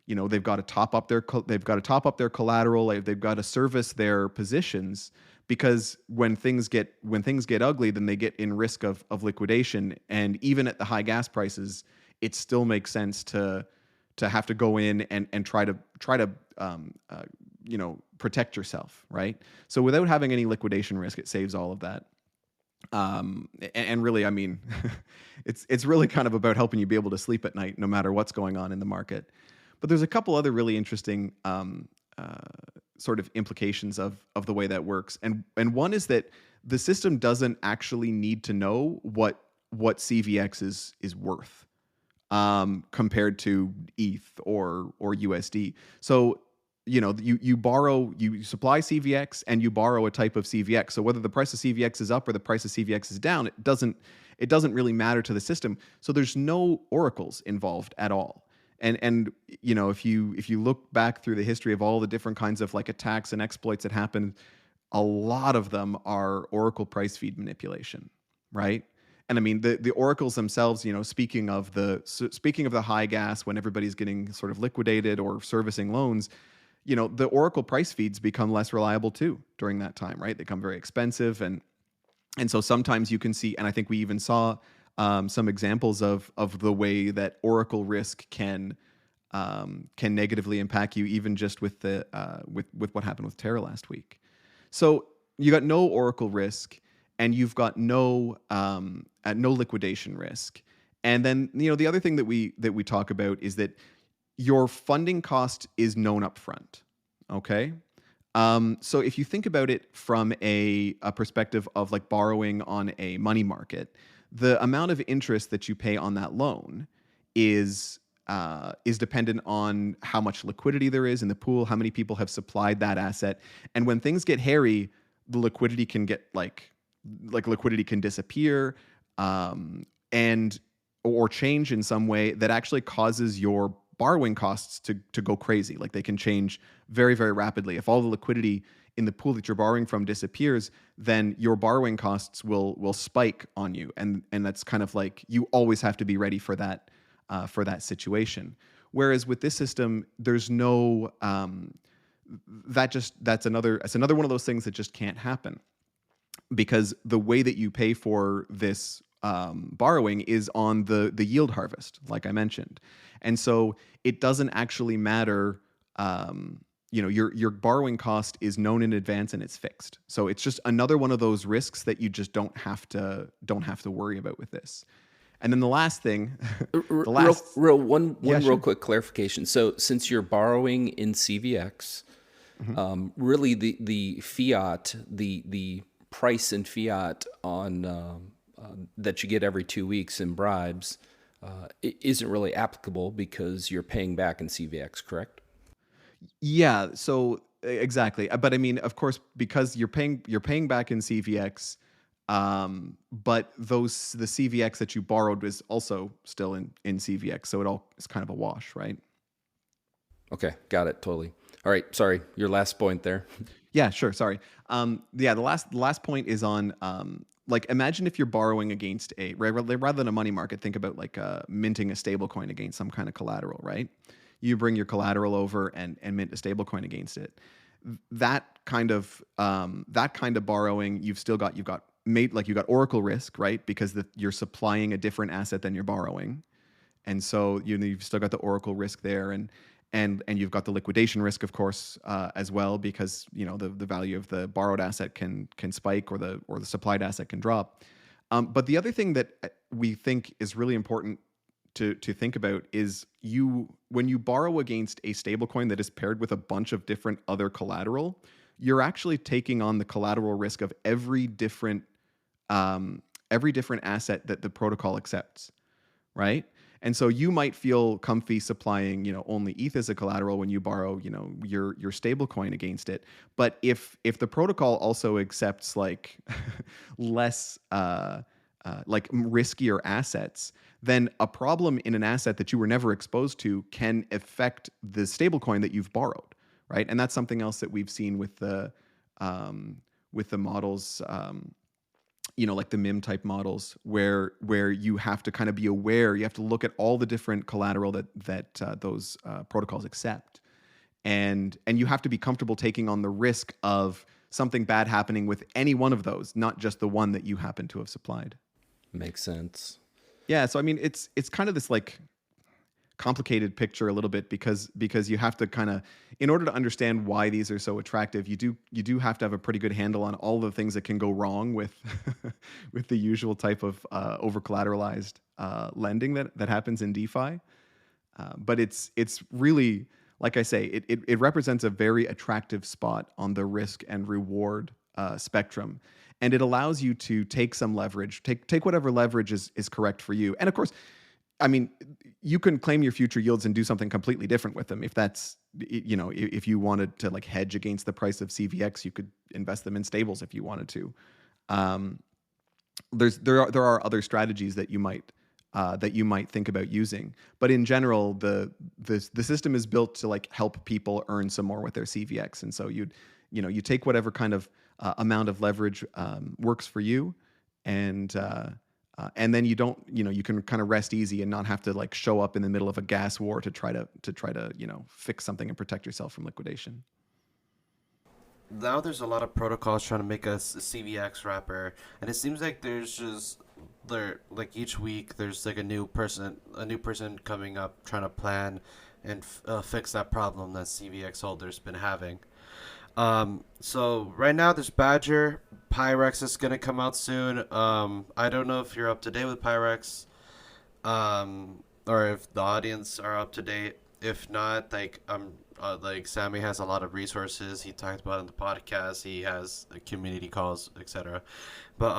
they've got to top up their collateral, they've got to service their positions, because when things get ugly, then they get in risk of liquidation. And even at the high gas prices, it still makes sense to have to go in and try to protect yourself, right? So without having any liquidation risk, it saves all of that. And really, I mean, it's really kind of about helping you be able to sleep at night, no matter what's going on in the market. But there's a couple other really interesting sort of implications of the way that works. And one is that the system doesn't actually need to know what CVX is worth compared to ETH or USD. So you supply CVX and you borrow a type of CVX. So whether the price of CVX is up or the price of CVX is down, it doesn't really matter to the system. So there's no oracles involved at all. And if you look back through the history of all the different kinds of like attacks and exploits that happen, a lot of them are oracle price feed manipulation, right? And I mean the oracles themselves, speaking of the high gas when everybody's getting sort of liquidated or servicing loans, the oracle price feeds become less reliable too during that time, right? They become very expensive, and so sometimes you can see, and I think we even saw some examples of the way that oracle risk can negatively impact you, even just with the with what happened with Terra last week. So you got no oracle risk, and you've got no liquidation risk. And then the other thing that we talk about is that your funding cost is known up front. Okay. So if you think about it from a perspective of like borrowing on a money market, the amount of interest that you pay on that loan is dependent on how much liquidity there is in the pool, how many people have supplied that asset. And when things get hairy, the liquidity can get like liquidity can disappear and or change in some way that actually causes your borrowing costs to go crazy. Like they can change very, very rapidly. If all the liquidity in the pool that you're borrowing from disappears, then your borrowing costs will spike on you, and that's kind of like you always have to be ready for that situation. Whereas with this system, there's no that's another one of those things that just can't happen, because the way that you pay for this borrowing is on the yield harvest, like I mentioned, and so it doesn't actually matter. Your borrowing cost is known in advance and it's fixed. So it's just another one of those risks that you just don't have to worry about with this. And then the last thing, real quick clarification. So since you're borrowing in CVX, really the fiat, the price in fiat on that you get every 2 weeks in bribes it isn't really applicable because you're paying back in CVX, correct? Yeah, so exactly. But I mean, of course, because you're paying back in CVX, but the CVX that you borrowed is also still in CVX, so it all is kind of a wash, right? Okay, got it, totally. All right, sorry, your last point there. Yeah, sure. Sorry. The last point is on like imagine if you're borrowing against rather than a money market, think about like minting a stable coin against some kind of collateral, right? You bring your collateral over and mint a stable coin against it. That kind of borrowing, you've got oracle risk, right? Because you're supplying a different asset than you're borrowing, and so you've still got the oracle risk there, and you've got the liquidation risk, of course, as well, because the value of the borrowed asset can spike or the supplied asset can drop. But the other thing that we think is really important to think about is when you borrow against a stablecoin that is paired with a bunch of different other collateral, you're actually taking on the collateral risk of every different asset that the protocol accepts, right? And so you might feel comfy supplying, only ETH as a collateral when you borrow, your stablecoin against it. But if the protocol also accepts like less like riskier assets, then a problem in an asset that you were never exposed to can affect the stablecoin that you've borrowed, right? And that's something else that we've seen with the with the models, like the MIM type models, where you have to kind of be aware, you have to look at all the different collateral that those protocols accept, and you have to be comfortable taking on the risk of something bad happening with any one of those, not just the one that you happen to have supplied. Makes sense. Yeah, so I mean, it's kind of this like complicated picture a little bit, because you have to kind of, in order to understand why these are so attractive, you do have to have a pretty good handle on all the things that can go wrong with with the usual type of over collateralized lending that happens in DeFi. But it's really, like I say, it represents a very attractive spot on the risk and reward spectrum. And it allows you to take some leverage, take whatever leverage is correct for you. And of course, I mean, you can claim your future yields and do something completely different with them. If that's, if you wanted to like hedge against the price of CVX, you could invest them in stables if you wanted to. There are other strategies that you might think about using. But in general, the system is built to like help people earn some more with their CVX. And so you take whatever kind of amount of leverage works for you, and then you don't, you can kind of rest easy and not have to like show up in the middle of a gas war to try to fix something and protect yourself from liquidation. Now there's a lot of protocols trying to make a CVX wrapper, and it seems like like each week there's like a new person coming up trying to plan and fix that problem that CVX holders been having. So right now there's Badger. Pyrex is gonna come out soon. I don't know if you're up to date with Pyrex, or if the audience are up to date. If not, like Sammy has a lot of resources. He talked about it in the podcast. He has community calls, etc. But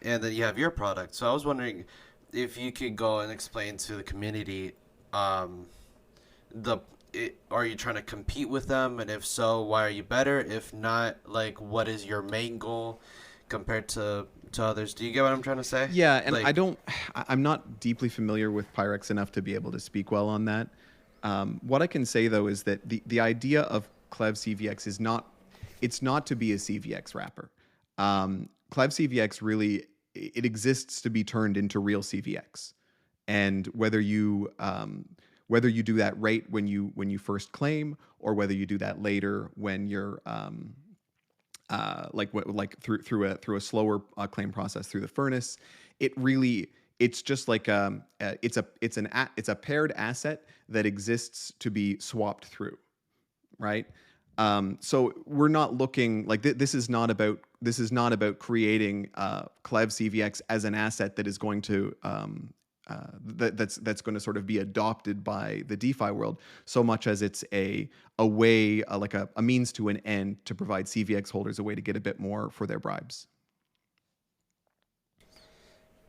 and then you have your product. So I was wondering if you could go and explain to the community, are you trying to compete with them? And if so, why are you better? If not, like, what is your main goal compared to others? Do you get what I'm trying to say? Yeah, and I'm not deeply familiar with Pyrex enough to be able to speak well on that. What I can say though is that the idea of Clev CVX is not to be a CVX wrapper. Clev CVX really, it exists to be turned into real CVX, and whether you do that right when you first claim, or whether you do that later when you're through a slower claim process through the furnace, it's just like it's a paired asset that exists to be swapped through, right? So we're not looking like this is not about creating Clev CVX as an asset that is going to that's going to sort of be adopted by the DeFi world, so much as it's a way, like a means to an end, to provide CVX holders a way to get a bit more for their bribes.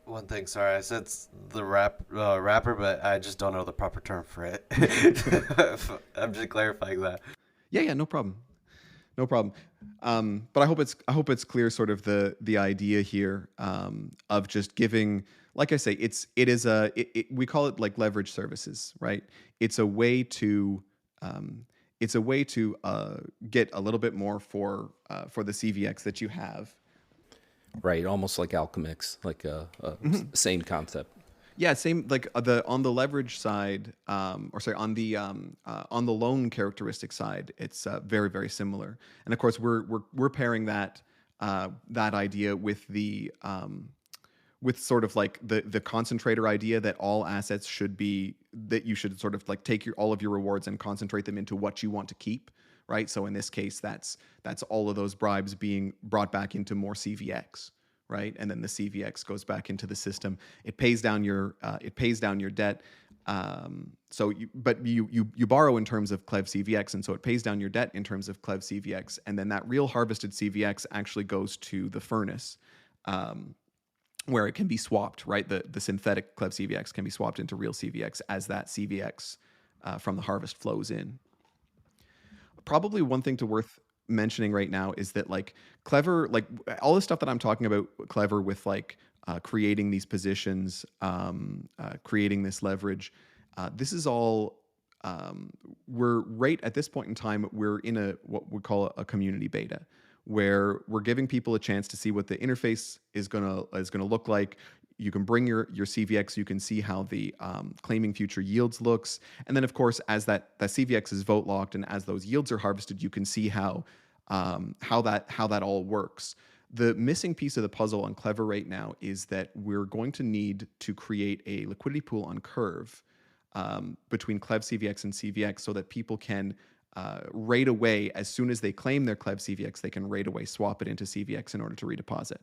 One thing, sorry, I said the wrapper, but I just don't know the proper term for it. I'm just clarifying that. Yeah, no problem. But I hope it's clear, sort of the idea here of just giving. Like I say, we call it like leverage services, right? It's a way to get a little bit more for the CVX that you have. Right, almost like Alchemix, like same concept. Yeah, same. Like on the leverage side, on the loan characteristic side, it's very, very similar. And of course, we're pairing that idea with with sort of like the concentrator idea that all assets should be, that you should sort of like take all of your rewards and concentrate them into what you want to keep, right? So in this case, that's all of those bribes being brought back into more CVX, right? And then the CVX goes back into the system. It pays down your debt. But you borrow in terms of Clev CVX, and so it pays down your debt in terms of Clev CVX, and then that real harvested CVX actually goes to the furnace, where it can be swapped, right? The synthetic Clev CVX can be swapped into real CVX as that CVX from the harvest flows in. Probably one thing worth mentioning right now is that like Clever, like all the stuff that I'm talking about, Clever with like creating these positions, creating this leverage, this is all, we're right at this point in time, we're in what we call a community beta, where we're giving people a chance to see what the interface is gonna look like. You can bring your CVX. You can see how the claiming future yields looks, and then of course, as that CVX is vote locked and as those yields are harvested, you can see how that all works. The missing piece of the puzzle on Clever right now is that we're going to need to create a liquidity pool on Curve between Clev CVX and CVX so that people can right away, as soon as they claim their Clev CVX, they can right away swap it into CVX in order to redeposit.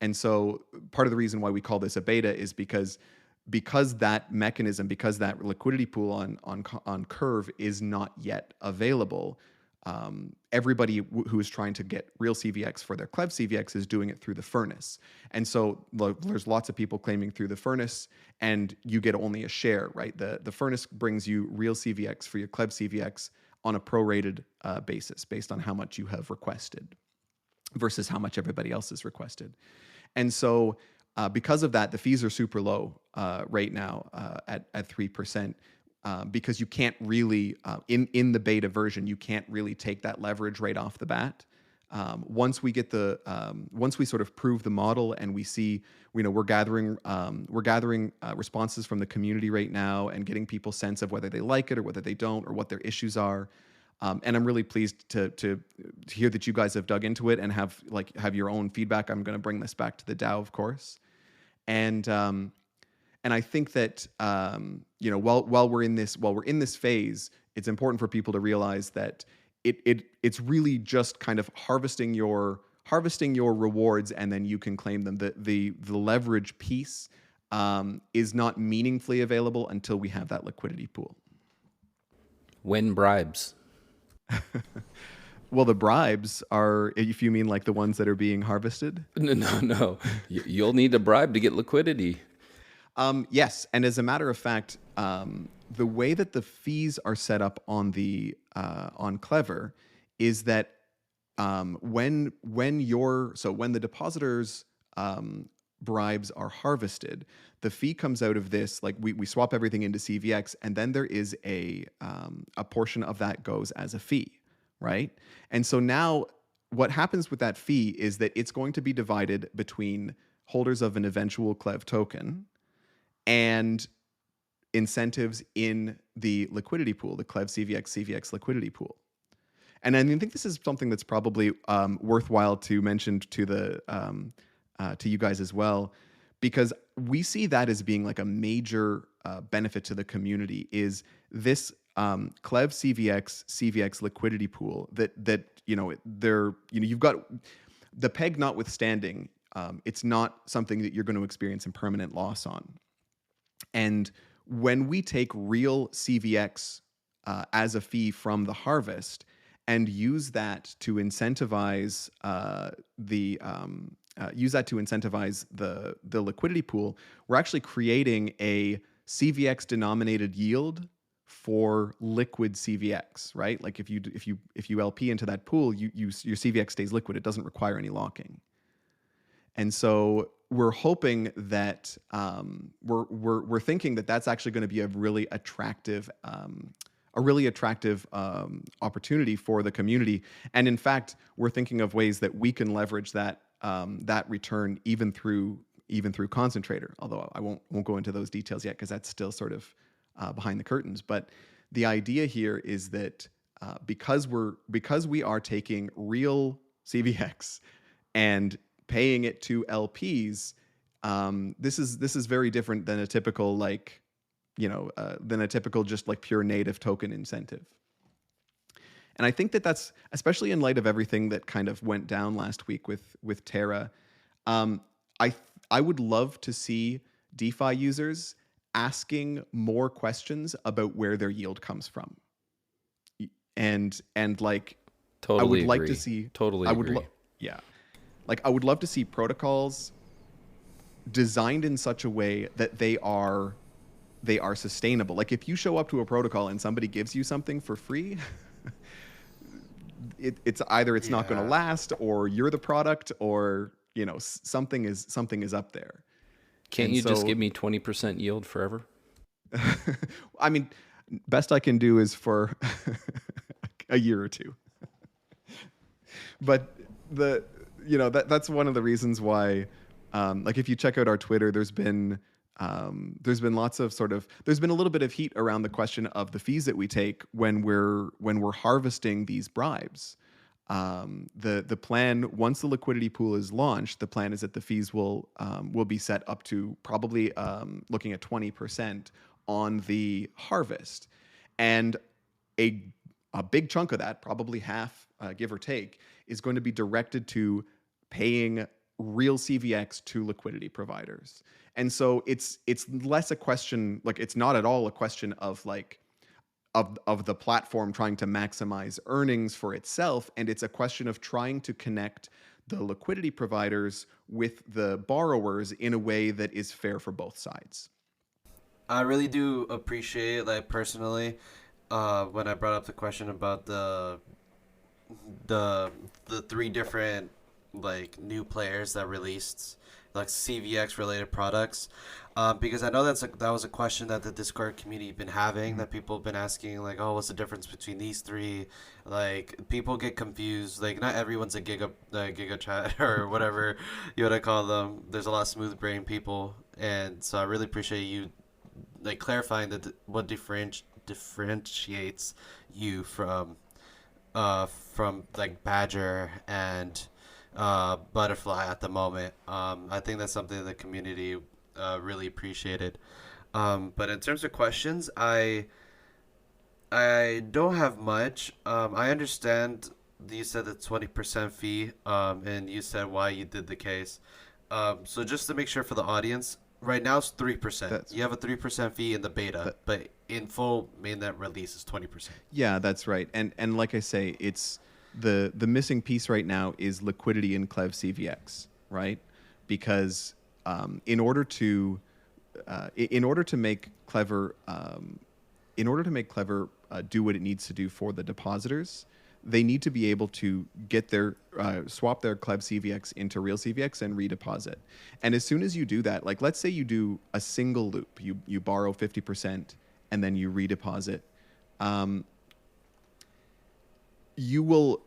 And so part of the reason why we call this a beta is because that mechanism, because that liquidity pool on Curve is not yet available. Everybody who is trying to get real CVX for their Clev CVX is doing it through the furnace. And so there's lots of people claiming through the furnace, and you get only a share, right? The furnace brings you real CVX for your Clev CVX on a prorated basis based on how much you have requested versus how much everybody else has requested. And so because of that, the fees are super low right now at 3%. Because you can't really, in the beta version, you can't really take that leverage right off the bat. Once we sort of prove the model and we see, we're gathering responses from the community right now and getting people's sense of whether they like it or whether they don't or what their issues are. And I'm really pleased to hear that you guys have dug into it and have your own feedback. I'm going to bring this back to the DAO, of course, and I think that while we're in this phase, it's important for people to realize that it's really just kind of harvesting your rewards, and then you can claim them. The leverage piece is not meaningfully available until we have that liquidity pool. When bribes? Well, the bribes are, if you mean like the ones that are being harvested. No. You'll need a bribe to get liquidity. Yes, and as a matter of fact, the way that the fees are set up on Clever is that when the depositors' bribes are harvested, the fee comes out of this. Like we swap everything into CVX, and then there is a portion of that goes as a fee, right? And so now what happens with that fee is that it's going to be divided between holders of an eventual Clev token and incentives in the liquidity pool, the Clev CVX liquidity pool. And I think this is something that's probably worthwhile to mention to you guys as well, because we see that as being like a major benefit to the community is this Clev CVX liquidity pool that you've got the peg notwithstanding, it's not something that you're going to experience in permanent loss on. And when we take real CVX as a fee from the harvest and use that to incentivize the liquidity pool, we're actually creating a CVX denominated yield for liquid CVX, right? Like if you LP into that pool, your CVX stays liquid; it doesn't require any locking. And so we're hoping that we're thinking that that's actually going to be a really attractive opportunity for the community. And in fact, we're thinking of ways that we can leverage that return even through Concentrator. Although I won't go into those details yet because that's still sort of behind the curtains. But the idea here is that because we are taking real CVX and paying it to LPs, this is very different than a typical just like pure native token incentive. And I think that that's especially in light of everything that kind of went down last week with Terra. I would love to see DeFi users asking more questions about where their yield comes from, and like totally I would agree. like to see totally I would agree. I would love to see protocols designed in such a way that they are sustainable. Like if you show up to a protocol and somebody gives you something for free, it's either it's not going to last, or you're the product, or something is up there. Can't you just give me 20% yield forever? I mean, best I can do is for a year or two. But the that's one of the reasons why, like if you check out our Twitter, there's been lots of there's been a little bit of heat around the question of the fees that we take when we're harvesting these bribes. The plan, once the liquidity pool is launched, the plan is that the fees will be set up to probably looking at 20% on the harvest, and a big chunk of that, probably half, give or take, is going to be directed to paying real CVX to liquidity providers. And so it's less a question, like it's not at all a question of like of the platform trying to maximize earnings for itself, and it's a question of trying to connect the liquidity providers with the borrowers in a way that is fair for both sides. I really do appreciate, like personally, when I brought up the question about the three different like new players that released like CVX related products, because I know that was a question that the Discord community been having, that people have been asking, like, oh, what's the difference between these three? Like, people get confused. Like, not everyone's a giga chat or whatever you want to call them. There's a lot of smooth brain people, and so I really appreciate you like clarifying that what differentiates you from like Badger and Butterfly at the moment. I think that's something the community really appreciated. But in terms of questions, I don't have much. I understand you said the 20% fee, and you said why you did the case. So just to make sure for the audience, right now it's 3%. You have a 3% fee in the beta, but in full mainnet release is 20%. Yeah, that's right. And like I say, it's the missing piece right now is liquidity in Clev CVX, right? Because in order to make Clever do what it needs to do for the depositors, they need to be able to get their swap their Clev CVX into real CVX and redeposit. And as soon as you do that, like let's say you do a single loop, you borrow 50% and then you redeposit, you will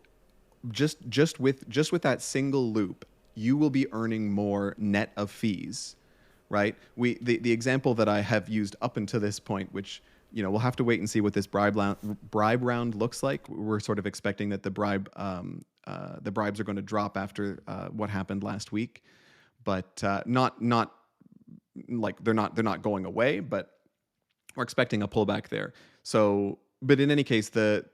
just with that single loop, you will be earning more net of fees, right? The example that I have used up until this point, which we'll have to wait and see what this bribe round looks like. We're sort of expecting that the bribes are going to drop after what happened last week, but not like they're not going away, but we're expecting a pullback there. So, but in any case, the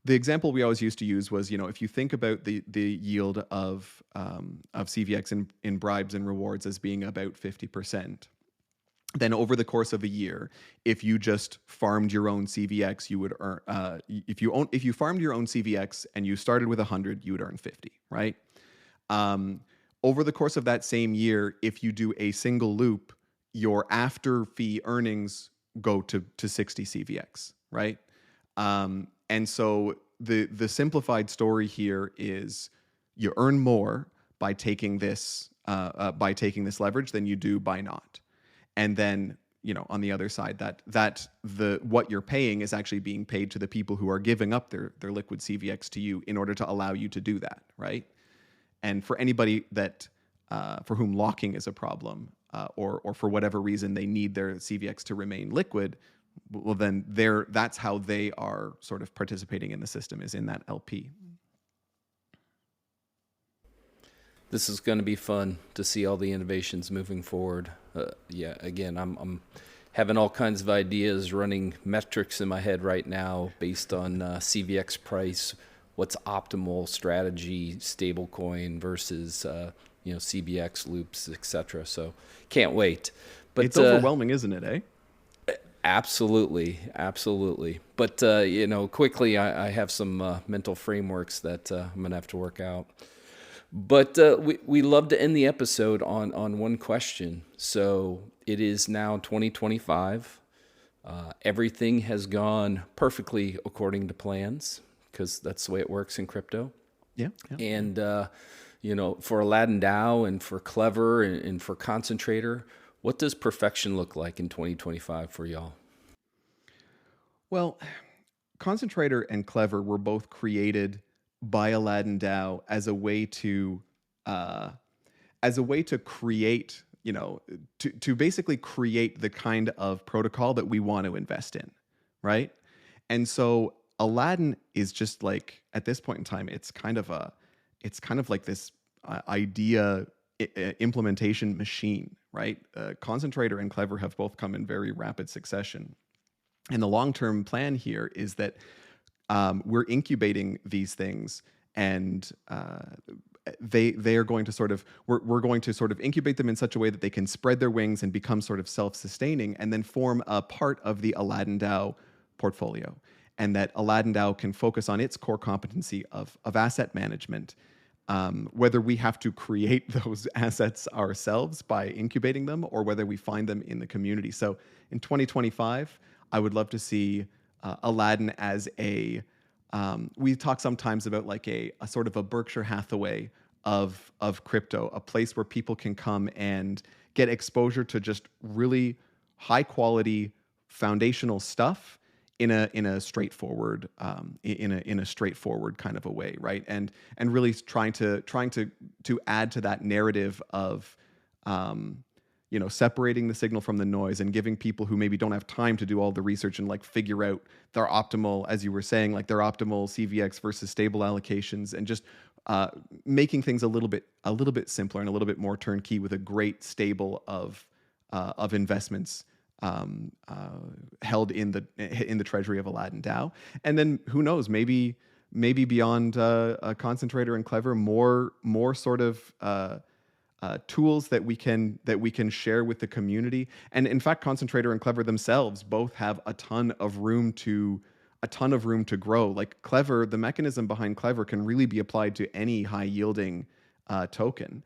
example we always used to use was, if you think about the yield of CVX in bribes and rewards as being about 50%, then over the course of a year, if you just farmed your own CVX, you would earn. If you farmed your own CVX and you started with 100, you would earn 50, right? Over the course of that same year, if you do a single loop, your after fee earnings go to 60 CVX, right? And so the simplified story here is you earn more by taking this leverage than you do by not. And then, on the other side, that what you're paying is actually being paid to the people who are giving up their liquid CVX to you in order to allow you to do that, right? And for anybody that for whom locking is a problem, or for whatever reason they need their CVX to remain liquid, well, then that's how they are sort of participating in the system, is in that LP. This is going to be fun to see all the innovations moving forward. Yeah, again, I'm having all kinds of ideas, running metrics in my head right now based on CVX price, what's optimal strategy, stablecoin versus CBX loops, etc. So can't wait. But it's overwhelming, isn't it, eh? Absolutely. But, quickly, I have some mental frameworks that I'm going to have to work out. But we love to end the episode on one question. So it is now 2025. Everything has gone perfectly according to plans, because that's the way it works in crypto. Yeah. And, for AladdinDAO and for Clever and for Concentrator, what does perfection look like in 2025 for y'all? Well, Concentrator and Clever were both created by AladdinDAO as a way to create, to basically create the kind of protocol that we want to invest in, right? And so Aladdin is just like, at this point in time, it's kind of like this idea implementation machine, right? Concentrator and Clever have both come in very rapid succession. And the long-term plan here is that we're incubating these things, and they are going to sort of we're going to sort of incubate them in such a way that they can spread their wings and become sort of self-sustaining, and then form a part of the AladdinDAO portfolio, and that AladdinDAO can focus on its core competency of asset management. Whether we have to create those assets ourselves by incubating them, or whether we find them in the community. So in 2025, I would love to see Aladdin as we talk sometimes about like a sort of a Berkshire Hathaway of crypto, a place where people can come and get exposure to just really high quality foundational stuff in a straightforward in a straightforward kind of a way, right? And really trying to add to that narrative of separating the signal from the noise, and giving people who maybe don't have time to do all the research and like figure out their optimal, as you were saying, like their optimal CVX versus stable allocations, and just making things a little bit simpler and a little bit more turnkey, with a great stable of investments held in the treasury of AladdinDAO. And then who knows, maybe beyond Concentrator and Clever, more sort of tools that we can share with the community. And in fact, Concentrator and Clever themselves both have a ton of room to grow. Like Clever, the mechanism behind Clever can really be applied to any high yielding token.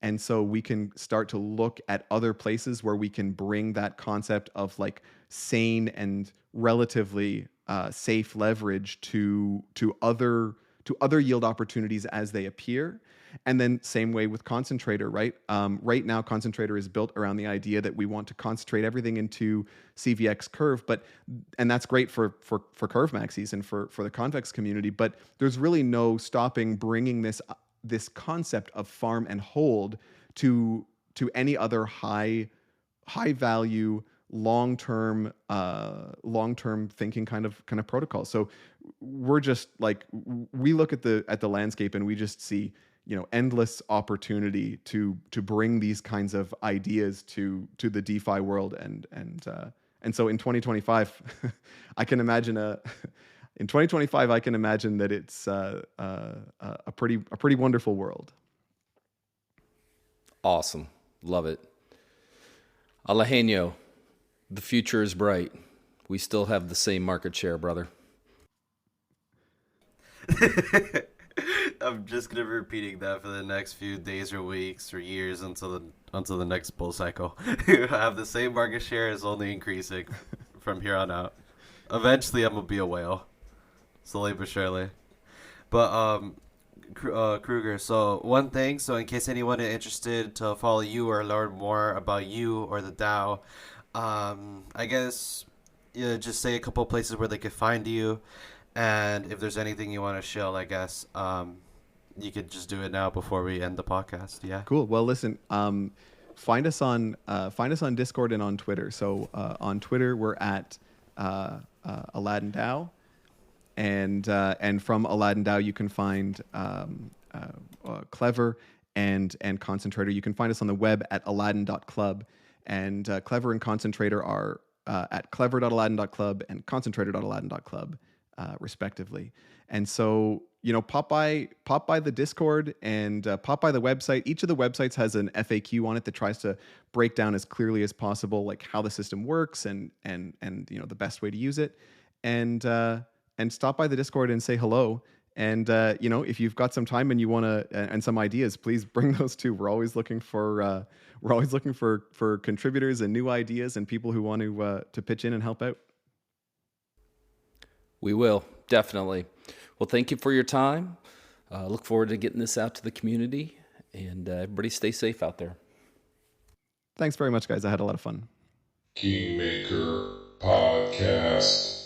And so we can start to look at other places where we can bring that concept of like sane and relatively safe leverage to other yield opportunities as they appear. And then same way with Concentrator, right? Right now, Concentrator is built around the idea that we want to concentrate everything into CVX curve, and that's great for curve maxis and for the convex community. But there's really no stopping bringing this concept of farm and hold to any other high value long-term thinking kind of protocol. So we're just like, we look at the landscape and we just see endless opportunity to bring these kinds of ideas to the DeFi world, and so in 2025 I can imagine that it's a pretty wonderful world. Awesome. Love it. Alejandro, the future is bright. We still have the same market share, brother. I'm just gonna be repeating that for the next few days or weeks or years until the next bull cycle. You have the same market share, is only increasing from here on out. Eventually, I'm gonna be a whale, slowly but surely. But Crouguer, so one thing. So in case anyone is interested to follow you or learn more about you or the DAO, I guess just say a couple places where they could find you. And if there's anything you want to show, I guess you could just do it now before we end the podcast. Yeah. Cool. Well, listen. Find us on Discord and on Twitter. So on Twitter we're at AladdinDAO, and from AladdinDAO you can find Clever and Concentrator. You can find us on the web at aladdin.club, and Clever and Concentrator are at clever.aladdin.club and concentrator.aladdin.club. Respectively. And so, pop by the Discord and pop by the website. Each of the websites has an FAQ on it that tries to break down as clearly as possible, like how the system works and the best way to use it. And stop by the Discord and say hello. And if you've got some time and you want to and some ideas, please bring those too. We're always looking for contributors and new ideas and people who want to pitch in and help out. We will, definitely. Well, thank you for your time. Look forward to getting this out to the community, and everybody stay safe out there. Thanks very much, guys. I had a lot of fun. Kingmaker Podcast.